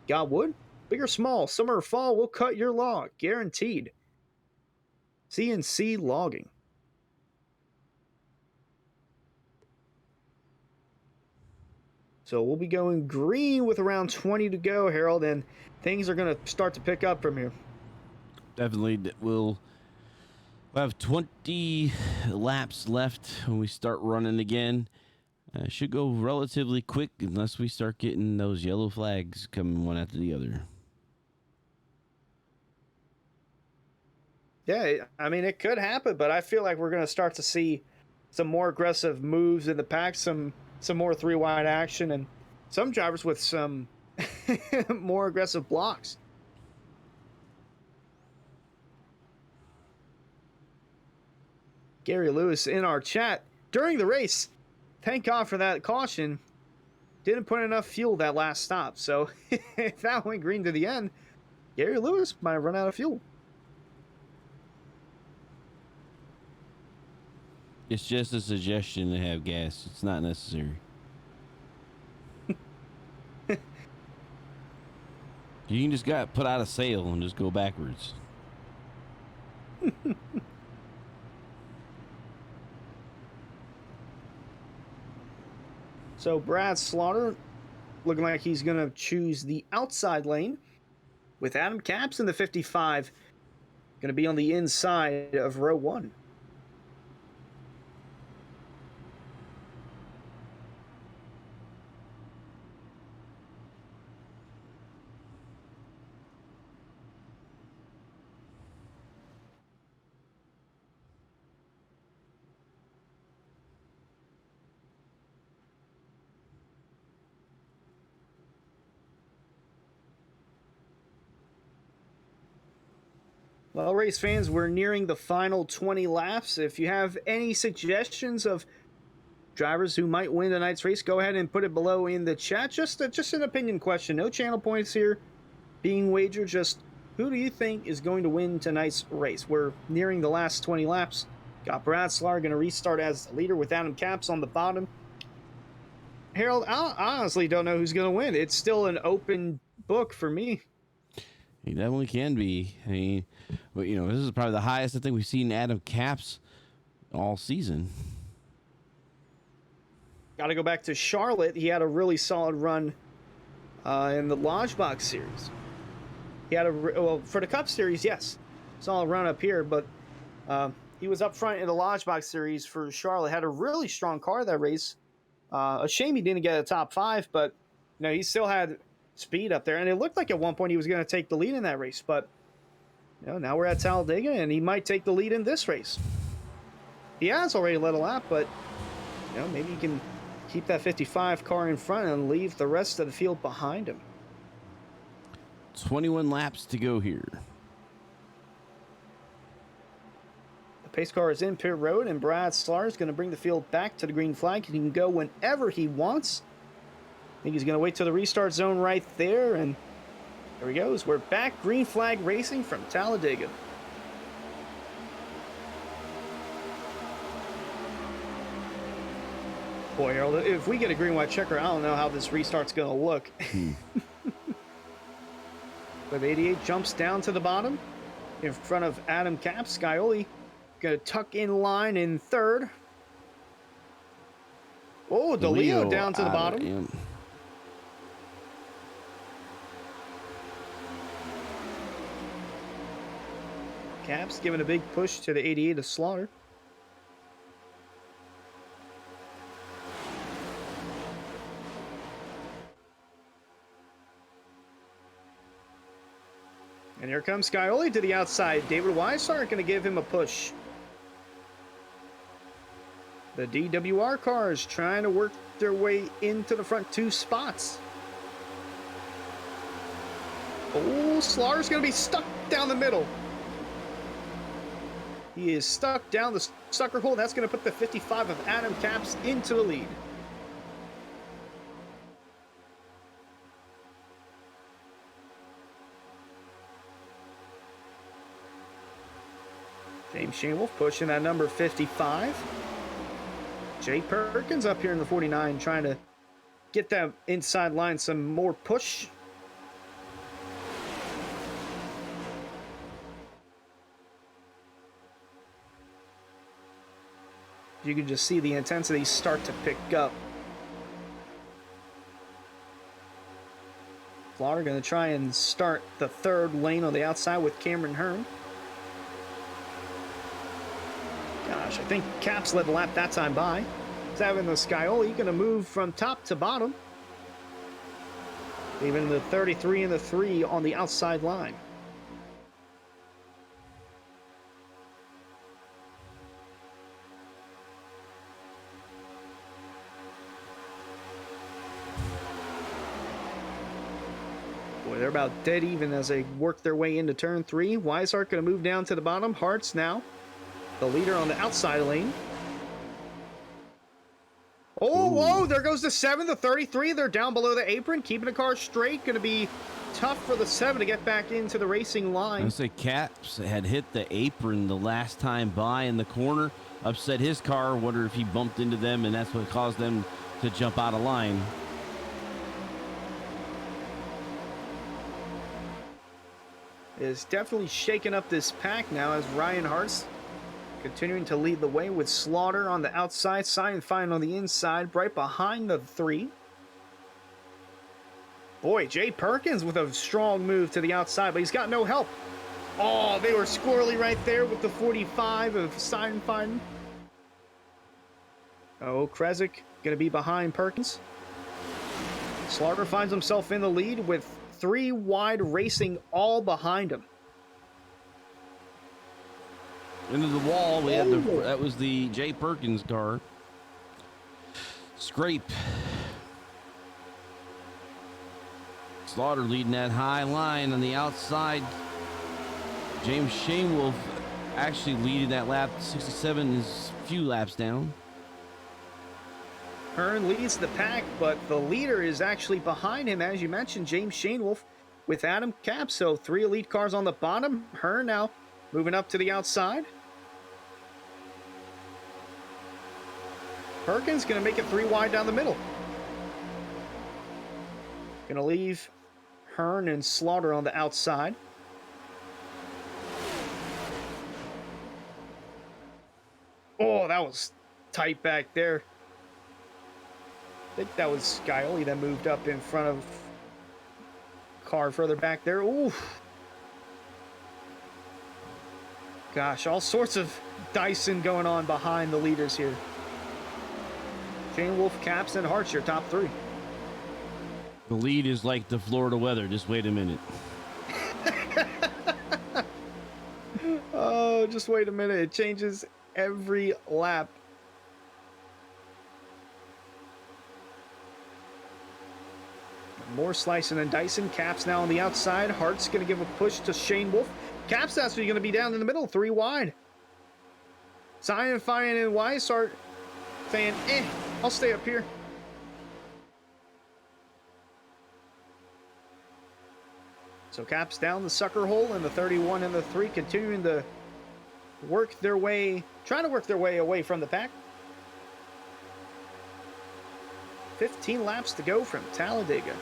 Got wood? Big or small, summer or fall, we'll cut your log. Guaranteed. CNC Logging. So we'll be going green with around 20 to go, Harold, and things are going to start to pick up from here.
Definitely. We'll have 20 laps left when we start running again. Should go relatively quick unless we start getting those yellow flags coming one after the other.
Yeah, I mean, it could happen, but I feel like we're going to start to see some more aggressive moves in the pack, some more three wide action, and some drivers with some more aggressive blocks. Gary Lewis in our chat during the race. Thank God for that caution. Didn't put enough fuel that last stop. So if that went green to the end, Gary Lewis might have run out of fuel.
It's just a suggestion to have gas. It's not necessary. You can just put out a sail and just go backwards.
So Brad Slaughter looking like he's going to choose the outside lane with Adam Capps in the 55. Going to be on the inside of row one. Well, race fans, we're nearing the final 20 laps. If you have any suggestions of drivers who might win tonight's race, go ahead and put it below in the chat. Just an opinion question. No channel points here being wagered. Just who do you think is going to win tonight's race? We're nearing the last 20 laps. Got Brad Slaughter going to restart as the leader with Adam Capps on the bottom. Harold, I honestly don't know who's going to win. It's still an open book for me.
He definitely can be. I mean, but this is probably the highest I think we've seen Adam Capps all season.
Got to go back to Charlotte. He had a really solid run in the Lodge Box Series. He had for the Cup Series, yes, solid run up here, but he was up front in the Lodge Box Series for Charlotte. Had a really strong car that race. A shame he didn't get a top 5, but he still had speed up there, and it looked like at one point he was going to take the lead in that race, but now we're at Talladega and he might take the lead in this race. He has already led a lap, but maybe he can keep that 55 car in front and leave the rest of the field behind him.
21 laps to go here.
The pace car is in pit road, and Brad Slaughter is going to bring the field back to the green flag. He can go whenever he wants. I think he's going to wait till the restart zone right there, and there he goes. We're back green flag racing from Talladega. Boy, Harold, if we get a green white checker, I don't know how this restart's going to look. But 88 jumps down to the bottom in front of Adam Capps. Scioli going to tuck in line in third. Oh, DeLeo down to the bottom. Capps giving a big push to the 88 of Slaughter. And here comes Scioli to the outside. David Weishart going to give him a push. The DWR cars trying to work their way into the front 2 spots. Oh, Slaughter's going to be stuck down the middle. He is stuck down the sucker hole. That's going to put the 55 of Adam Capps into the lead. James Shanewolf pushing that number 55. Jay Perkins up here in the 49 trying to get that inside line some more push. You can just see the intensity start to pick up. Slaughter going to try and start the third lane on the outside with Cameron Hearn. Gosh, I think Capps led the lap that time by. 7, the Scioli, going to move from top to bottom. Leaving the 33 and the 3 on the outside line. Boy, they're about dead even as they work their way into turn 3. Weishart going to move down to the bottom. Hartz now the leader on the outside lane. Oh, whoa, there goes the 7, the 33. They're down below the apron, keeping the car straight. Going to be tough for the 7 to get back into the racing line.
I say Caps had hit the apron the last time by in the corner, upset his car. Wonder if he bumped into them, and that's what caused them to jump out of line.
Is definitely shaking up this pack now as Ryan Hartz continuing to lead the way with Slaughter on the outside, Sign Fine on the inside, right behind the 3. Boy, Jay Perkins with a strong move to the outside, but he's got no help. Oh, they were squirrely right there with the 45 of Sign Fine. Oh, Krezek going to be behind Perkins. Slaughter finds himself in the lead with 3 wide racing all behind him.
Into the wall, we had that was the Jay Perkins car. Scrape. Slaughter leading that high line on the outside. James Shanewolf actually leading that lap. 67 is a few laps down.
Hearn leads the pack, but the leader is actually behind him, as you mentioned, James Shanewolf with Adam Capp. So 3 elite cars on the bottom. Hearn now moving up to the outside. Perkins going to make it 3 wide down the middle. Going to leave Hearn and Slaughter on the outside. Oh, that was tight back there. I think that was Scioli that moved up in front of car further back there. Ooh. Gosh, all sorts of Dyson going on behind the leaders here. Shane Wolf, Caps, and Hartz, your top 3.
The lead is like the Florida weather. Just wait a minute.
Oh, just wait a minute. It changes every lap. More slicing and dicing. Caps now on the outside. Hart's going to give a push to Shane Wolf. Caps actually going to be down in the middle, 3 wide. Zion, Fine, and Weishart saying, I'll stay up here. So Caps down the sucker hole, and the 31 and the 3 continuing to work their way, trying to work their way away from the pack. 15 laps to go from Talladega.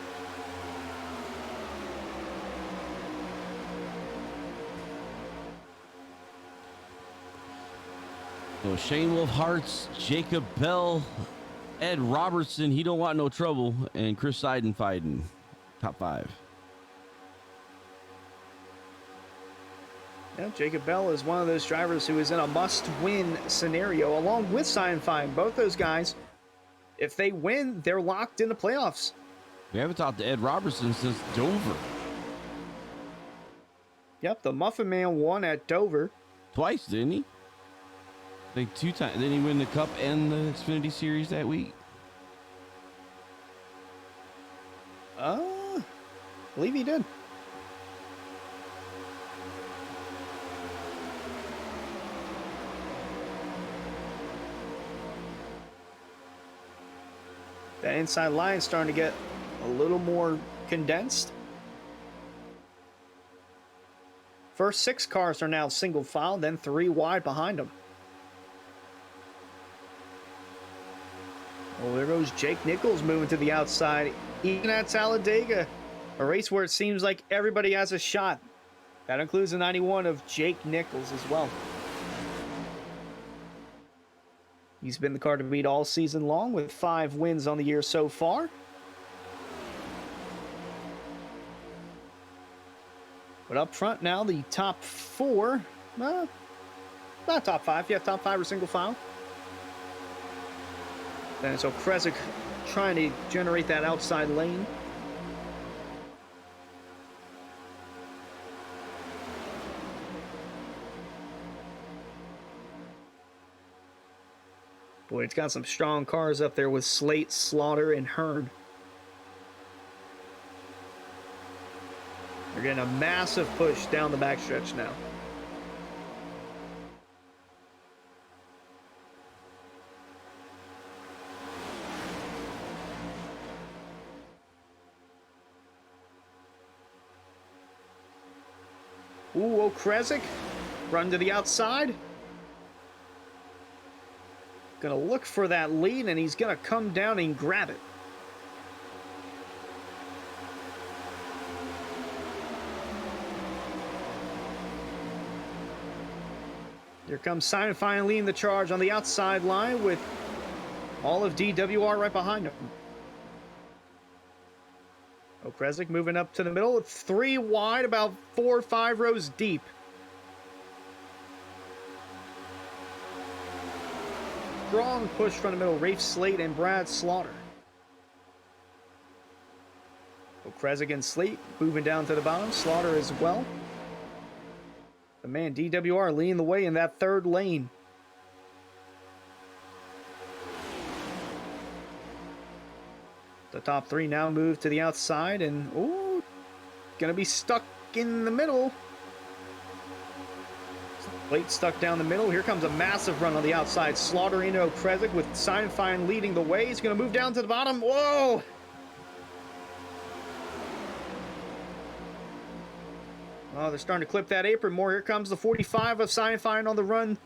So Shane Wolf, Hartz, Jacob Bell, Ed Robertson, he don't want no trouble, and Chris Seidenfeiden, top 5.
Yeah, Jacob Bell is one of those drivers who is in a must-win scenario, along with Seidenfeiden. Both those guys, if they win, they're locked in the playoffs.
We haven't talked to Ed Robertson since Dover.
Yep, the Muffin Man won at Dover.
Twice, didn't he? Like 2 times. Didn't he win the Cup and the Xfinity Series that week?
I believe he did. That inside line starting to get a little more condensed. First 6 cars are now single file, then 3 wide behind them. Well, there goes Jake Nichols moving to the outside. Even at Talladega, a race where it seems like everybody has a shot. That includes the 91 of Jake Nichols as well. He's been the car to beat all season long with 5 wins on the year so far. But up front now, the top 4, not top 5, yeah, top 5 are single file. And so Kresick trying to generate that outside lane. Boy, it's got some strong cars up there with Slate, Slaughter, and Hearn. They're getting a massive push down the backstretch now. Ooh, Kresick, run to the outside. Gonna look for that lead, and he's gonna come down and grab it. Here comes Simon finally leading the charge on the outside line with all of DWR right behind him. Kresick moving up to the middle. 3 wide, about 4 or 5 rows deep. Strong push from the middle. Rafe Slate and Brad Slaughter. Kresick and Slate moving down to the bottom. Slaughter as well. But man, DWR leading the way in that third lane. The top 3 now move to the outside, and ooh, gonna be stuck in the middle. Slate stuck down the middle. Here comes a massive run on the outside. Slaughter into Kresick with Seinfeld leading the way. He's gonna move down to the bottom. Whoa! Oh, they're starting to clip that apron more. Here comes the 45 of Seinfeld on the run.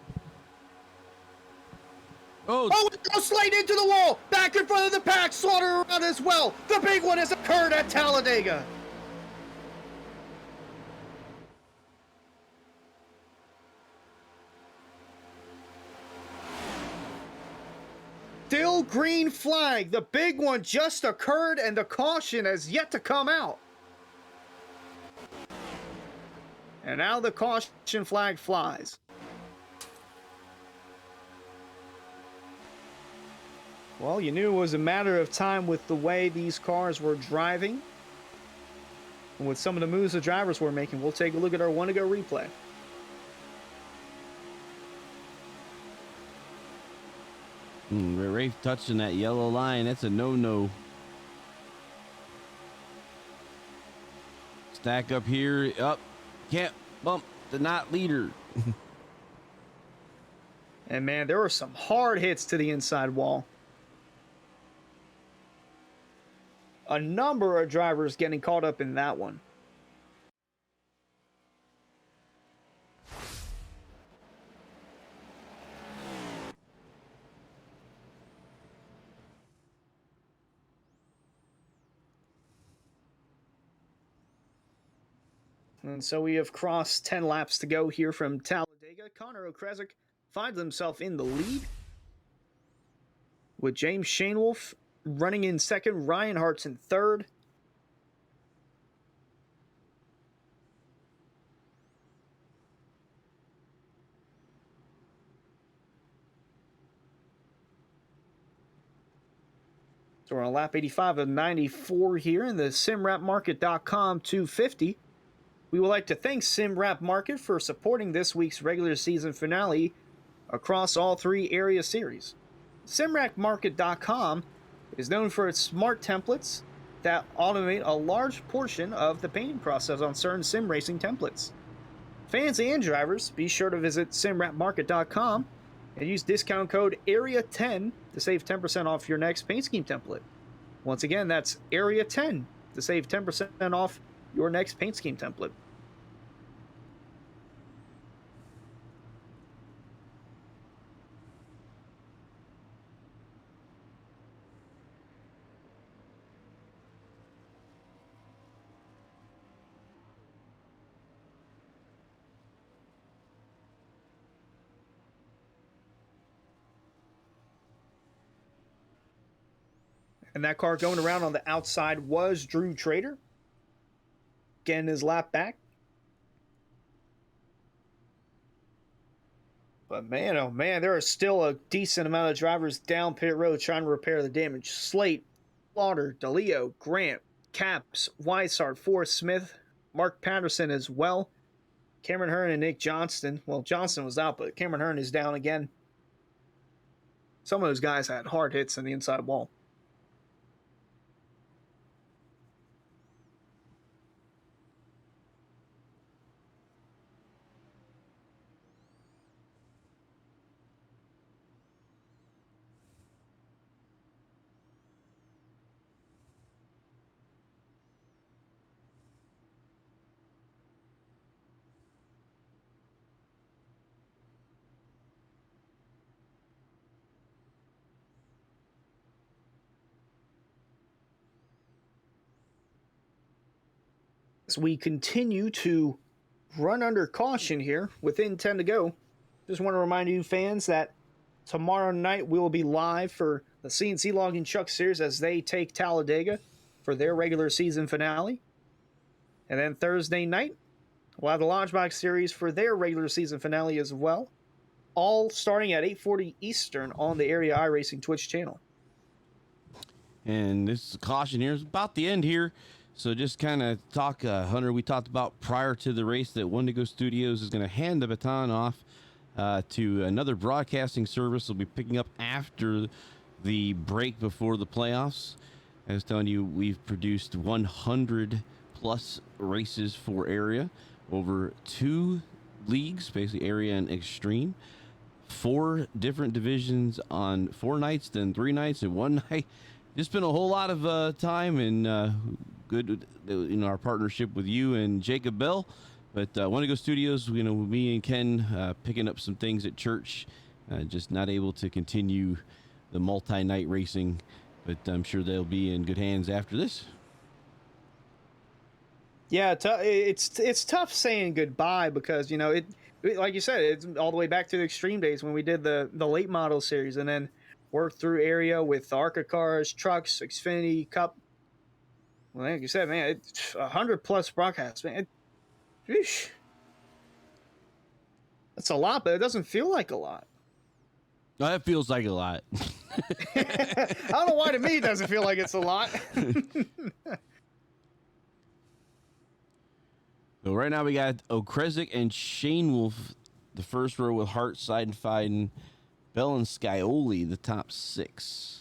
Oh, it goes Slate into the wall! Back in front of the pack! Slaughter around as well! The big one has occurred at Talladega! Still green flag. The big one just occurred, and the caution has yet to come out. And now the caution flag flies. Well, you knew it was a matter of time with the way these cars were driving and with some of the moves the drivers were making. We'll take a look at our one-to-go replay.
Rafe touching that yellow line. That's a no-no. Stack up here. Up. Can't bump the not leader.
And man, there were some hard hits to the inside wall. A number of drivers getting caught up in that one. And so we have crossed 10 laps to go here from Talladega. Connor Kresick finds himself in the lead, with James Shainwolf running in second, Ryan Hart's in third. So we're on lap 85 of 94 here in the simwrapmarket.com 250. We would like to thank SimWrap Market for supporting this week's regular season finale across all 3 area series. SimWrapMarket.com is known for its smart templates that automate a large portion of the painting process on certain sim racing templates. Fans and drivers, be sure to visit SimWrapMarket.com and use discount code AREA10 to save 10% off your next paint scheme template. Once again, that's AREA10 to save 10% off your next paint scheme template. And that car going around on the outside was Drew Trader. Getting his lap back. But man, oh man, there are still a decent amount of drivers down pit road trying to repair the damage. Slate, Slaughter, DeLeo, Grant, Caps, Weishart, Forrest Smith, Mark Patterson as well. Cameron Hearn and Nick Johnston. Well, Johnston was out, but Cameron Hearn is down again. Some of those guys had hard hits in the inside wall. As we continue to run under caution here, within 10 to go, just want to remind you fans that tomorrow night we will be live for the CNC Logging Truck Series as they take Talladega for their regular season finale. And then Thursday night, we'll have the Launchbox Series for their regular season finale as well. All starting at 8:40 Eastern on the Area iRacing Twitch channel.
And this caution here is about the end here. So just kind of talk, Hunter, we talked about prior to the race that Wendigo Studios is going to hand the baton off to another broadcasting service. They'll be picking up after the break before the playoffs. I was telling you, we've produced 100 plus races for Area over 2 leagues, basically Area and Extreme. 4 different divisions on 4 nights, then 3 nights and 1 night. Just been a whole lot of time and good in our partnership with you and Jacob Bell. But Wendigo Studios, me and Ken picking up some things at church, just not able to continue the multi-night racing, but I'm sure they'll be in good hands after this.
Yeah, it's tough saying goodbye because it like you said, it's all the way back to the Extreme days when we did the late model series and then worked through Area with ARCA cars, trucks, Xfinity, Cup. Well, like you said, man, it's 100 plus broadcasts, man. That's a lot, but it doesn't feel like a lot.
No, that feels like a lot.
I don't know why to me it doesn't feel like it's a lot.
So right now we got Okrezik and Shane Wolf, the first row with Hart, Seidenfeiden, Bell and Scioli, the top 6.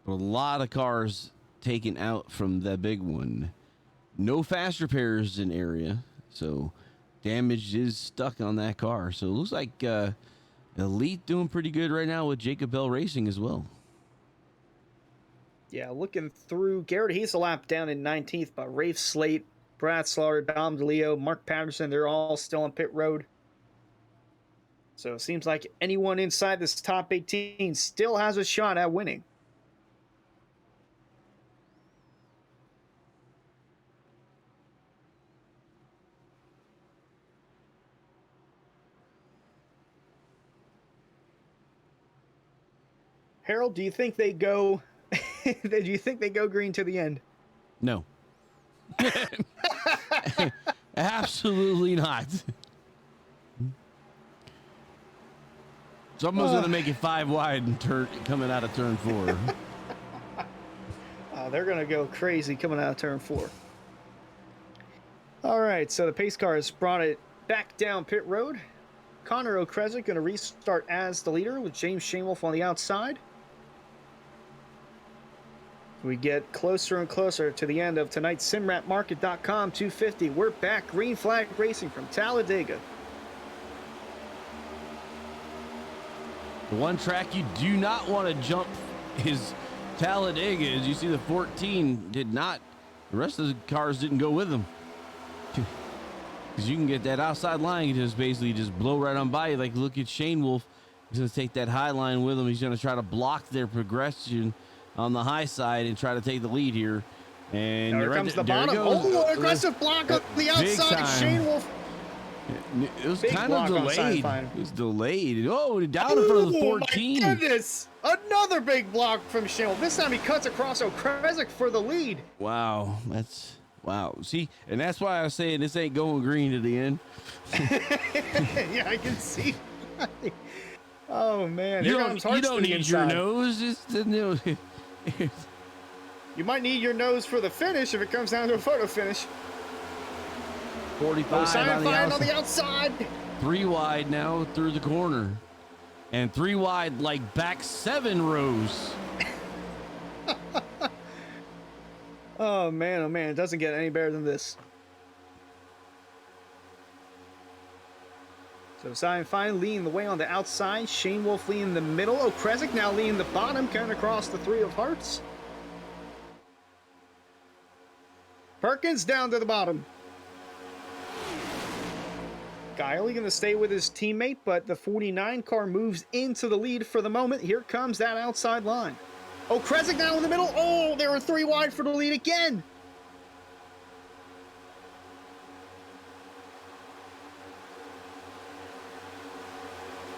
A lot of cars taken out from the big one. No fast repairs in Area, so damage is stuck on that car. So it looks like Elite doing pretty good right now with Jacob Bell Racing as well.
Yeah, looking through, Garrett he's a lap down in 19th, but Rafe Slate, Brad Slaughter, Dom DeLeo, Mark Patterson, they're all still on pit road. So it seems like anyone inside this top 18 still has a shot at winning. Harold, do you think they go? Do you think they go green to the end?
No. Absolutely not. Someone's going to make it 5 wide and coming out of turn 4.
They're going to go crazy coming out of turn 4. All right, so the pace car has brought it back down pit road. Connor Okrezik going to restart as the leader with James Shamewolf on the outside. We get closer and closer to the end of tonight's SimRatMarket.com 250. We're back, green flag racing from Talladega.
The one track you do not want to jump is Talladega. As you see, the 14 did not. The rest of the cars didn't go with them. Because you can get that outside line, you just basically just blow right on by you. Like, look at Shane Wolf. He's going to take that high line with him. He's going to try to block their progression on the high side and try to take the lead here. And
here comes the bottom. Oh, aggressive block on the outside. Shane Wolf.
It was kind of delayed. It was delayed. Oh, down in front of the 14.
My goodness. Another big block from Shane Wolf. This time he cuts across Okrezik for the lead.
Wow. That's Wow. See, and that's why I was saying this ain't going green to the end.
Yeah, I can see. Oh man,
You
here comes
don't, you
Hart's
don't
to the
need your
inside.
nose. Just the nose.
You might need your nose for the finish if it comes down to a photo finish.
45
Oh,
on
Simon
the
Fine on
outside.
the outside.
3 wide now through the corner. And 3 wide like back 7 rows.
Oh man, it doesn't get any better than this. So Simon Fine leading the way on the outside. Shane Wolf leading the middle. Oh, Kresick now leading the bottom, kind of across the 3 of hearts. Perkins down to the bottom. Guiley going to stay with his teammate, but the 49 car moves into the lead for the moment. Here comes that outside line. Oh, Kresick now in the middle. Oh, they were 3 wide for the lead again.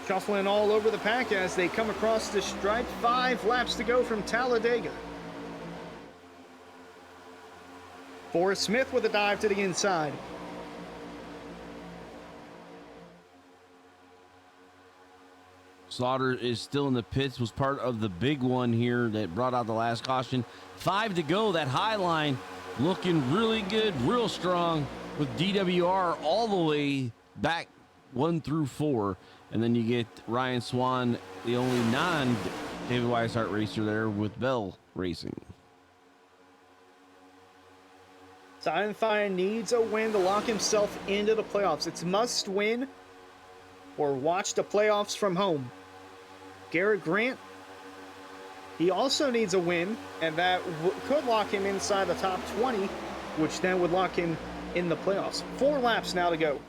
Shuffling all over the pack as they come across the stripe. 5 laps to go from Talladega. Forrest Smith with a dive to the inside.
Slaughter is still in the pits, was part of the big one here that brought out the last caution. 5 to go. That high line looking really good, real strong with DWR all the way back 1 through 4. And then you get Ryan Swan, the only non-David Weishart racer there with Bell Racing.
Simon Fine needs a win to lock himself into the playoffs. It's must win or watch the playoffs from home. Garrett Grant, he also needs a win, and that could lock him inside the top 20, which then would lock him in the playoffs. 4 laps now to go.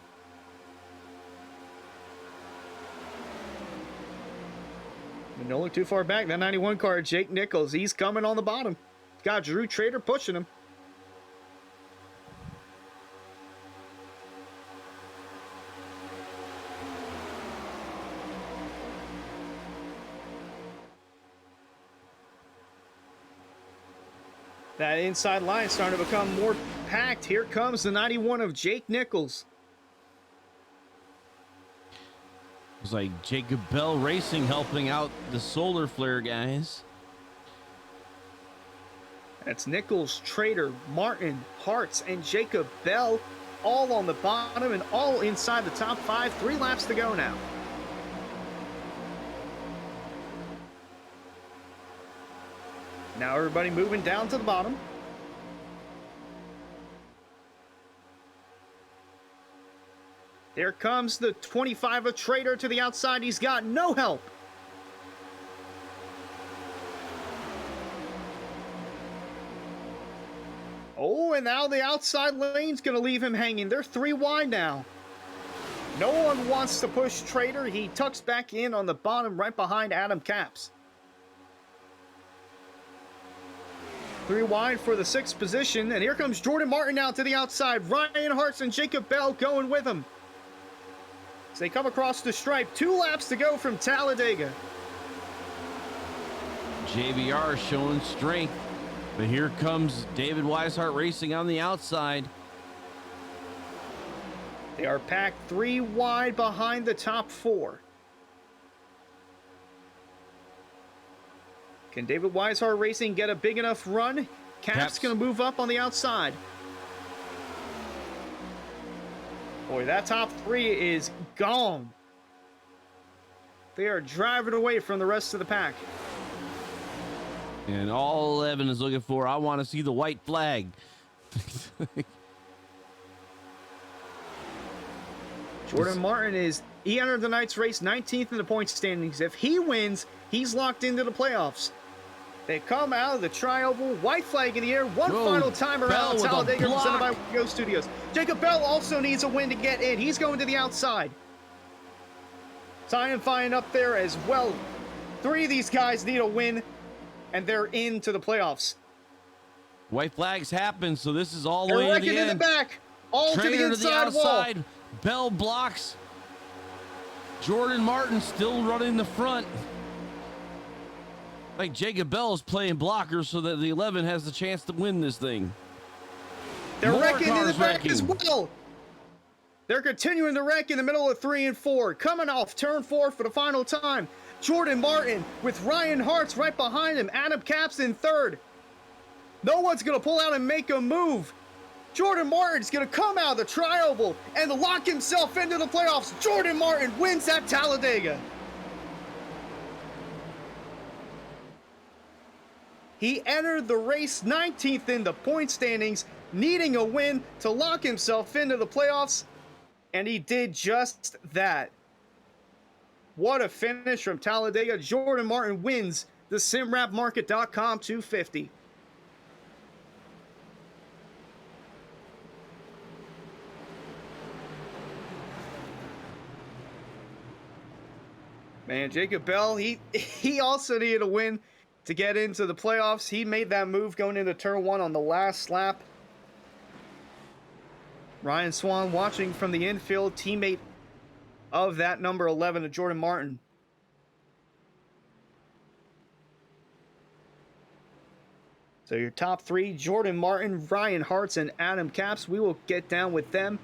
Don't look too far back. That 91 car, Jake Nichols, he's coming on the bottom. Got Drew Trader pushing him. That inside line starting to become more packed. Here comes the 91 of Jake Nichols.
It's like Jacob Bell Racing helping out the solar flare guys.
That's Nichols, Trader, Martin, Hartz, and Jacob Bell all on the bottom and all inside the top 5. 3 laps to go now. Now everybody moving down to the bottom. There comes the 25 of Trader to the outside. He's got no help. Oh, and now the outside lane's going to leave him hanging. They're 3 wide now. No one wants to push Trader. He tucks back in on the bottom right behind Adam Capps. 3 wide for the 6th position. And here comes Jordan Martin now to the outside. Ryan Hartz and Jacob Bell going with him. As they come across the stripe. 2 laps to go from Talladega.
JBR showing strength. But here comes David Weishart Racing on the outside.
They are packed 3 wide behind the top 4. Can David Weishart Racing get a big enough run? Cap's going to move up on the outside. Boy, that top 3 is gone. They are driving away from the rest of the pack.
And all 11 is looking for, I want to see the white flag.
Jordan Martin he entered the night's race 19th in the point standings. If he wins, he's locked into the playoffs. They come out of the tri-oval, white flag in the air, one final time around Talladega presented by Go Studios. Jacob Bell also needs a win to get in. He's going to the outside. Simon Fine up there as well. 3 of these guys need a win, and they're into the playoffs.
White flags happen, so this is all the way to the end.
In the back, all
Trader
to the inside wall.
Bell blocks. Jordan Martin still running the front. Like Jacob Bell is playing blockers so that the 11 has the chance to win this thing.
They're
More
wrecking in the
cars
back as
wrecking.
well. They're continuing to wreck in the middle of 3 and 4. Coming off turn 4 for the final time. Jordan Martin with Ryan Hartz right behind him. Adam Capps in third. No one's going to pull out and make a move. Jordan Martin's going to come out of the tri-oval and lock himself into the playoffs. Jordan Martin wins at Talladega. He entered the race 19th in the point standings, needing a win to lock himself into the playoffs, and he did just that. What a finish from Talladega. Jordan Martin wins the SimWrapMarket.com 250. Man, Jacob Bell, he also needed a win to get into the playoffs. He made that move going into turn 1 on the last lap. Ryan Swan watching from the infield, teammate of that number 11 of Jordan Martin. So your top 3, Jordan Martin, Ryan Hartz, and Adam Capps. We will get down with them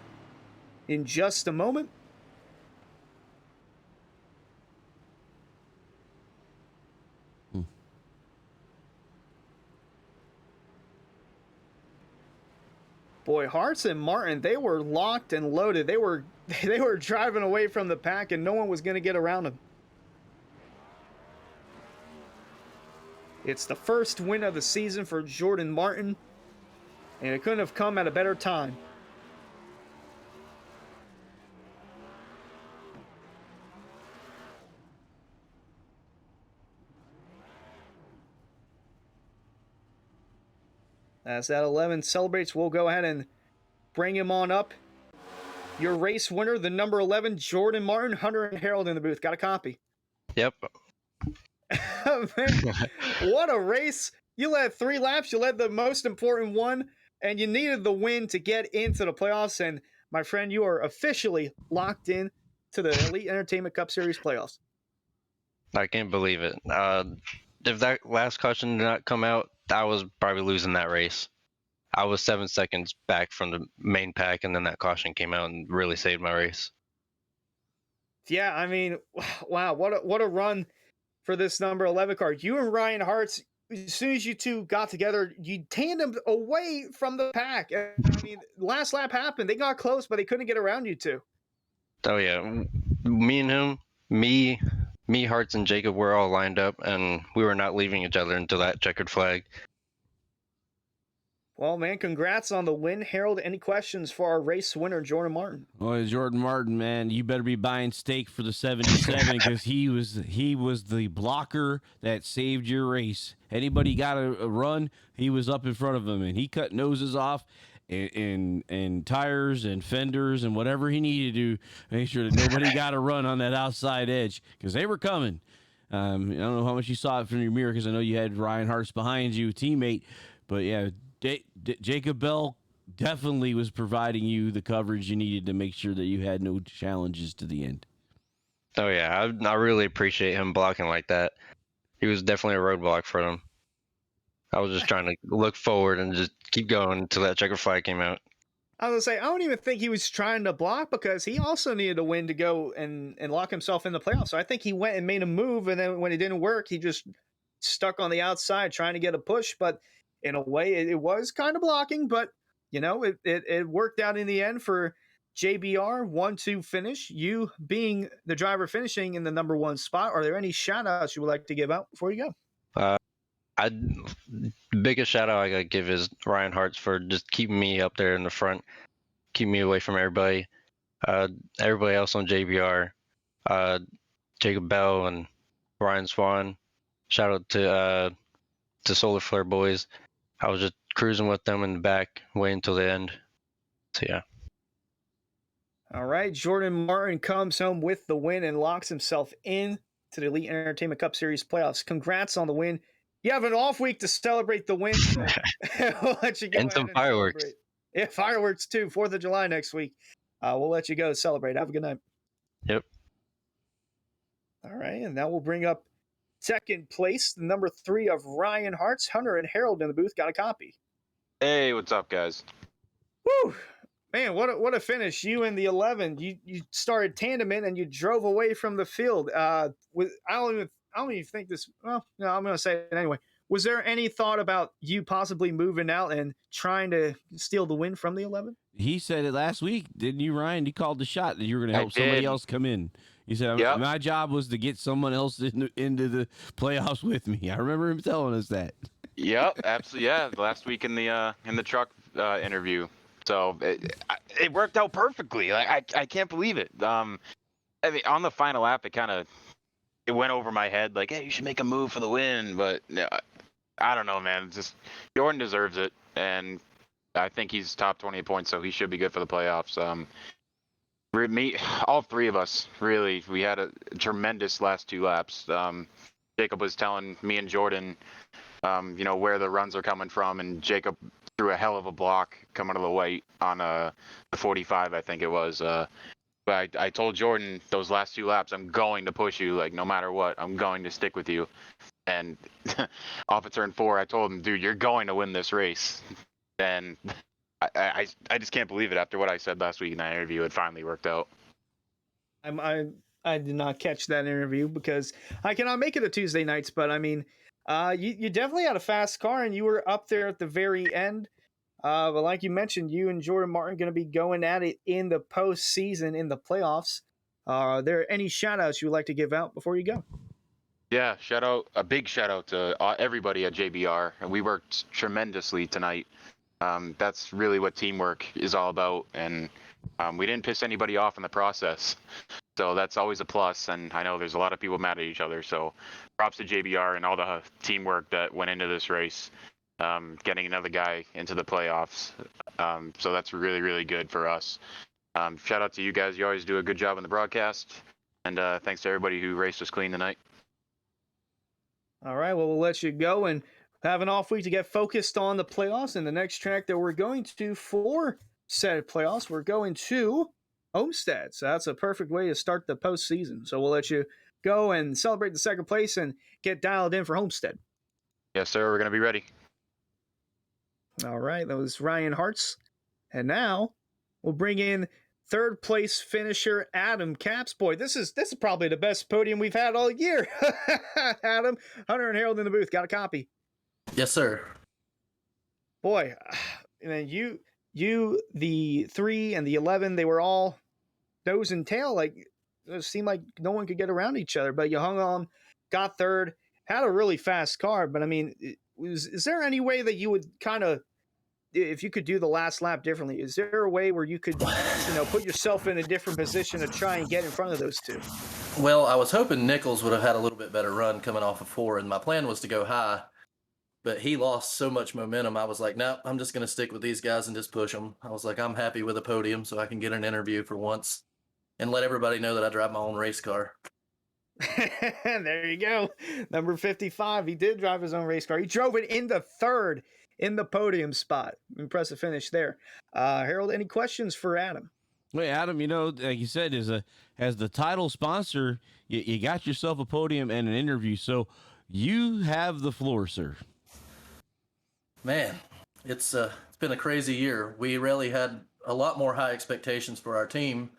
in just a moment. Boy, Hartz and Martin, they were locked and loaded. They were driving away from the pack, and no one was going to get around them. It's the first win of the season for Jordan Martin, and it couldn't have come at a better time. As that 11 celebrates, we'll go ahead and bring him on up. Your race winner, the number 11, Jordan Martin. Hunter and Harold in the booth. Got a copy.
Yep.
Man, what a race. You led 3 laps. You led the most important one, and you needed the win to get into the playoffs. And my friend, you are officially locked in to the Elite Entertainment Cup Series playoffs.
I can't believe it. If that last caution did not come out, I was probably losing that race. I was 7 seconds back from the main pack, and then that caution came out and really saved my race.
Yeah, I mean, wow, what a run for this number 11 car. You and Ryan Hartz, as soon as you two got together, you tandemed away from the pack. I mean, last lap happened. They got close, but they couldn't get around you two.
Oh yeah, me and him, me, Hartz, and Jacob were all lined up, and we were not leaving each other until that checkered flag.
Well, man, congrats on the win. Harold, any questions for our race winner, Jordan Martin?
Well, Jordan Martin, man, you better be buying steak for the 77 because he was the blocker that saved your race. Anybody got a run, he was up in front of him, and he cut noses off and tires and fenders and whatever he needed to make sure that nobody got a run on that outside edge because they were coming. I don't know how much you saw it from your mirror because I know you had Ryan Hartz behind you, teammate, but yeah. Jacob Bell definitely was providing you the coverage you needed to make sure that you had no challenges to the end.
Oh yeah, I really appreciate him blocking like that. He was definitely a roadblock for them. I was just trying to look forward and just keep going until that checkered flag came out.
I was gonna say, I don't even think he was trying to block because he also needed a win to go and lock himself in the playoffs. So I think he went and made a move, and then when it didn't work, he just stuck on the outside trying to get a push. But in a way, it was kind of blocking, but you know, it worked out in the end for JBR. 1-2 finish. You being the driver finishing in the number 1 spot. Are there any shout outs you would like to give out before you go?
The biggest shout out I gotta give is Ryan Hartz for just keeping me up there in the front, keeping me away from everybody. Everybody else on JBR, Jacob Bell and Ryan Swan. Shout out to Solar Flare Boys. I was just cruising with them in the back, waiting until the end. So yeah.
All right, Jordan Martin comes home with the win and locks himself in to the Elite Entertainment Cup Series playoffs. Congrats on the win. You have an off week to celebrate the win. So we'll let you go
And some fireworks.
Celebrate. Yeah, fireworks too. 4th of July next week. We'll let you go celebrate. Have a good night.
Yep.
All right, and that will bring up second place, the number 3 of Ryan Hartz. Hunter and Harold in the booth got a copy.
Hey, what's up, guys?
Whew. Man, what a finish! You and the 11, you started tandeming and you drove away from the field. With I don't even think this. Well, no, I'm going to say it anyway. Was there any thought about you possibly moving out and trying to steal the win from the 11?
He said it last week, didn't you, Ryan? He called the shot that you were going to
I
help somebody
did.
else come in. He said,
Yep.
my job was to get someone else into the playoffs with me. I remember him telling us that.
Yep, absolutely. Yeah, last week in the truck interview. So it worked out perfectly. Like I can't believe it. I mean, on the final lap, it went over my head. Like, hey, you should make a move for the win. But I don't know, man. It's just Jordan deserves it, and I think he's top 20 points, so he should be good for the playoffs. All three of us, really, we had a tremendous last two laps. Jacob was telling me and Jordan, where the runs are coming from, and Jacob threw a hell of a block coming to the white on the 45, I think it was. But I told Jordan those last two laps, I'm going to push you, like no matter what, I'm going to stick with you. And off of turn 4, I told him, dude, you're going to win this race. And I just can't believe it after what I said last week in that interview. It finally worked out.
I did not catch that interview because I cannot make it to Tuesday nights. But I mean, you definitely had a fast car and you were up there at the very end. But like you mentioned, you and Jordan Martin going to be going at it in the postseason, in the playoffs. Are there any shout outs you would like to give out before you go?
Yeah, a big shout out to everybody at JBR. And we worked tremendously tonight. That's really what teamwork is all about. And we didn't piss anybody off in the process. So that's always a plus. And I know there's a lot of people mad at each other. So props to JBR and all the teamwork that went into this race, getting another guy into the playoffs. So that's really, really good for us. Shout out to you guys. You always do a good job on the broadcast. And thanks to everybody who raced us clean tonight.
All right, well, we'll let you go and have an off week to get focused on the playoffs. And the next track that we're going to for said playoffs, we're going to Homestead. So that's a perfect way to start the postseason. So we'll let you go and celebrate the second place and get dialed in for Homestead.
Yes, sir. We're going to be ready.
All right, that was Ryan Hartz. And now we'll bring in third place finisher Adam Caps. Boy, this is probably the best podium we've had all year. Adam, Hunter and Harold in the booth. Got a copy?
Yes, sir.
Boy, and then you, the 3 and the 11, they were all nose and tail. Like it seemed like no one could get around each other. But you hung on, got third, had a really fast car. But I mean, is there any way that you would kind of, if you could do the last lap differently, is there a way where you could, put yourself in a different position to try and get in front of those two?
Well, I was hoping Nichols would have had a little bit better run coming off of 4, and my plan was to go high, but he lost so much momentum. I was like, no, I'm just going to stick with these guys and just push them. I was like, I'm happy with a podium so I can get an interview for once and let everybody know that I drive my own race car.
There you go. Number 55. He did drive his own race car. He drove it into third in the podium spot. Impressive finish there. Harold, any questions for Adam?
Well, Adam, like you said, as the title sponsor, you got yourself a podium and an interview. So you have the floor, sir.
Man, it's been a crazy year. We really had a lot more high expectations for our team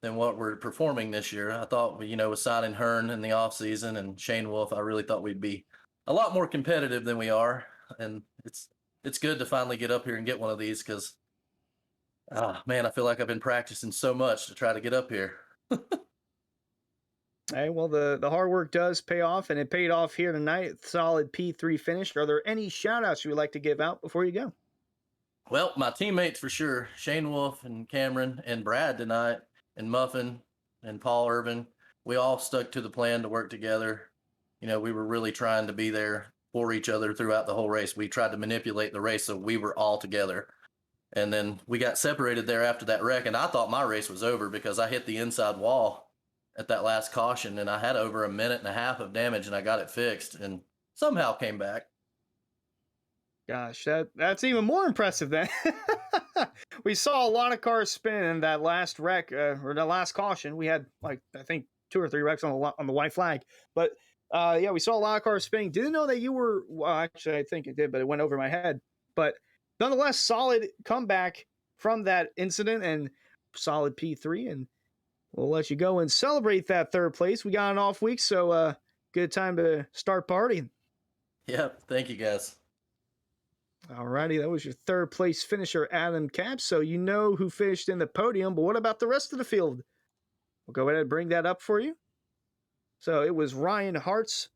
than what we're performing this year. I thought, with signing Hearn in the offseason and Shane Wolf, I really thought we'd be a lot more competitive than we are. And it's good to finally get up here and get one of these because, man, I feel like I've been practicing so much to try to get up here.
Hey, well, the hard work does pay off, and it paid off here tonight. Solid P3 finish. Are there any shout-outs you would like to give out before you go?
Well, my teammates for sure, Shane Wolf and Cameron and Brad tonight, and Muffin and Paul Irvin, we all stuck to the plan to work together. We were really trying to be there for each other throughout the whole race. We tried to manipulate the race so we were all together. And then we got separated there after that wreck, and I thought my race was over because I hit the inside wall at that last caution, and I had over 1.5 minutes of damage, and I got it fixed and somehow came back.
Gosh, that's even more impressive then. We saw a lot of cars spin in that last wreck, or the last caution. We had, I think 2 or 3 wrecks on the white flag. But, yeah, we saw a lot of cars spinning. Didn't know that you were, well, actually, I think it did, but it went over my head. But nonetheless, solid comeback from that incident and solid P3, and we'll let you go and celebrate that third place. We got an off week, so good time to start partying.
Yep. Thank you, guys.
Alrighty, that was your third place finisher, Adam Capps. So you know who finished in the podium, but what about the rest of the field? We'll go ahead and bring that up for you. So it was Ryan Hartz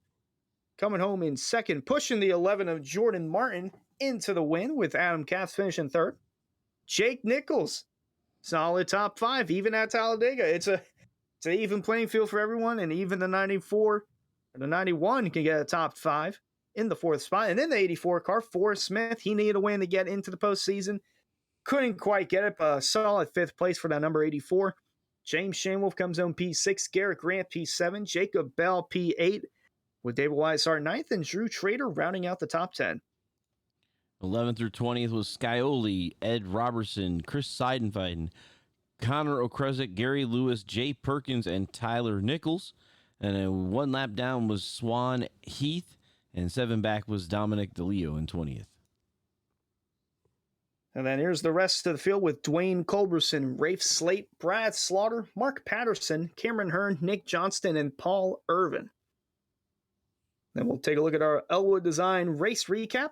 coming home in second, pushing the 11 of Jordan Martin into the win, with Adam Capps finishing third. Jake Nichols, solid top 5, even at Talladega. It's an even playing field for everyone, and even the 94 or the 91 can get a top 5 in the 4th spot. And then the 84 car, Forrest Smith, he needed a win to get into the postseason. Couldn't quite get it, but a solid 5th place for that number 84. James Shanewolf comes home P6, Garrett Grant P7, Jacob Bell P8, with David Weishart 9th, and Drew Trader rounding out the top 10.
11th through 20th was Scioli, Ed Robertson, Chris Seidenfeiten, Connor Okresic, Gary Lewis, Jay Perkins, and Tyler Nichols. And then 1 lap down was Swan Heath, and 7 back was Dominic DeLeo in 20th.
And then here's the rest of the field with Dwayne Culberson, Rafe Slate, Brad Slaughter, Mark Patterson, Cameron Hearn, Nick Johnston, and Paul Irvin. Then we'll take a look at our Elwood Design race recap.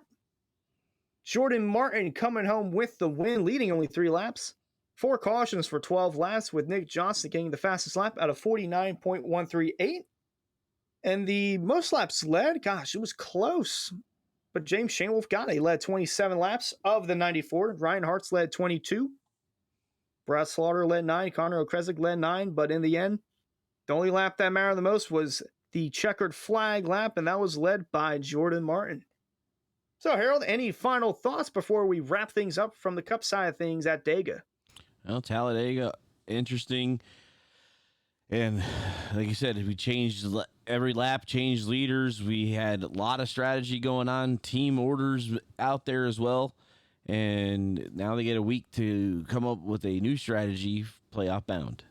Jordan Martin coming home with the win, leading only 3 laps. 4 cautions for 12 laps, with Nick Johnston getting the fastest lap out of 49.138. And the most laps led, gosh, it was close. But James Shanewolf got it. He led 27 laps of the 94. Ryan Hartz led 22. Brad Slaughter led 9. Connor Okresic led 9. But in the end, the only lap that mattered the most was the checkered flag lap, and that was led by Jordan Martin. So, Harold, any final thoughts before we wrap things up from the Cup side of things at Dega?
Well, Talladega, interesting. And like you said, we changed every lap, changed leaders. We had a lot of strategy going on, team orders out there as well. And now they get a week to come up with a new strategy, playoff bound.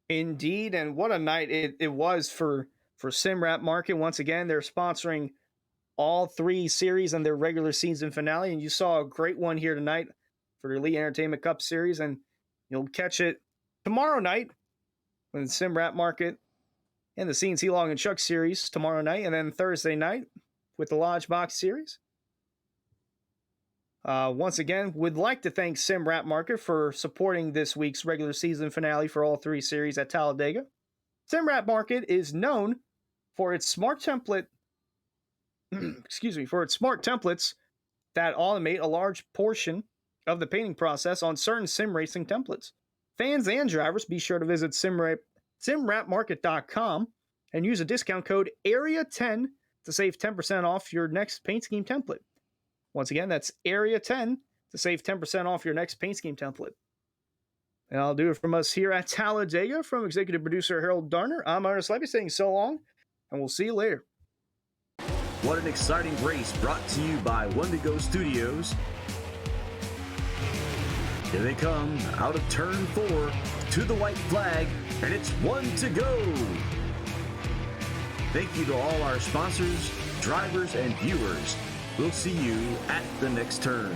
Indeed, and what a night it was for Simrap Market. Once again, they're sponsoring all 3 series and their regular season finale, and you saw a great one here tonight for the Elite Entertainment Cup Series, and you'll catch it tomorrow night with Simrap Market and the CNC Long and Chuck Series tomorrow night, and then Thursday night with the Lodge Box Series. Once again, would like to thank Simrap Market for supporting this week's regular season finale for all 3 series at Talladega. Simrap Market is known for its smart template, for its smart templates that automate a large portion of the painting process on certain sim racing templates. Fans and drivers, be sure to visit simrapmarket.com and use a discount code AREA10 to save 10% off your next paint scheme template. Once again, that's AREA10 to save 10% off your next paint scheme template. And I'll do it from us here at Talladega. From executive producer Harold Darner, I'm Ernest Levy saying so long, and we'll see you later.
What an exciting race, brought to you by Wendigo Studios. Here they come, out of turn 4, to the white flag, and it's 1 to go. Thank you to all our sponsors, drivers, and viewers. We'll see you at the next turn.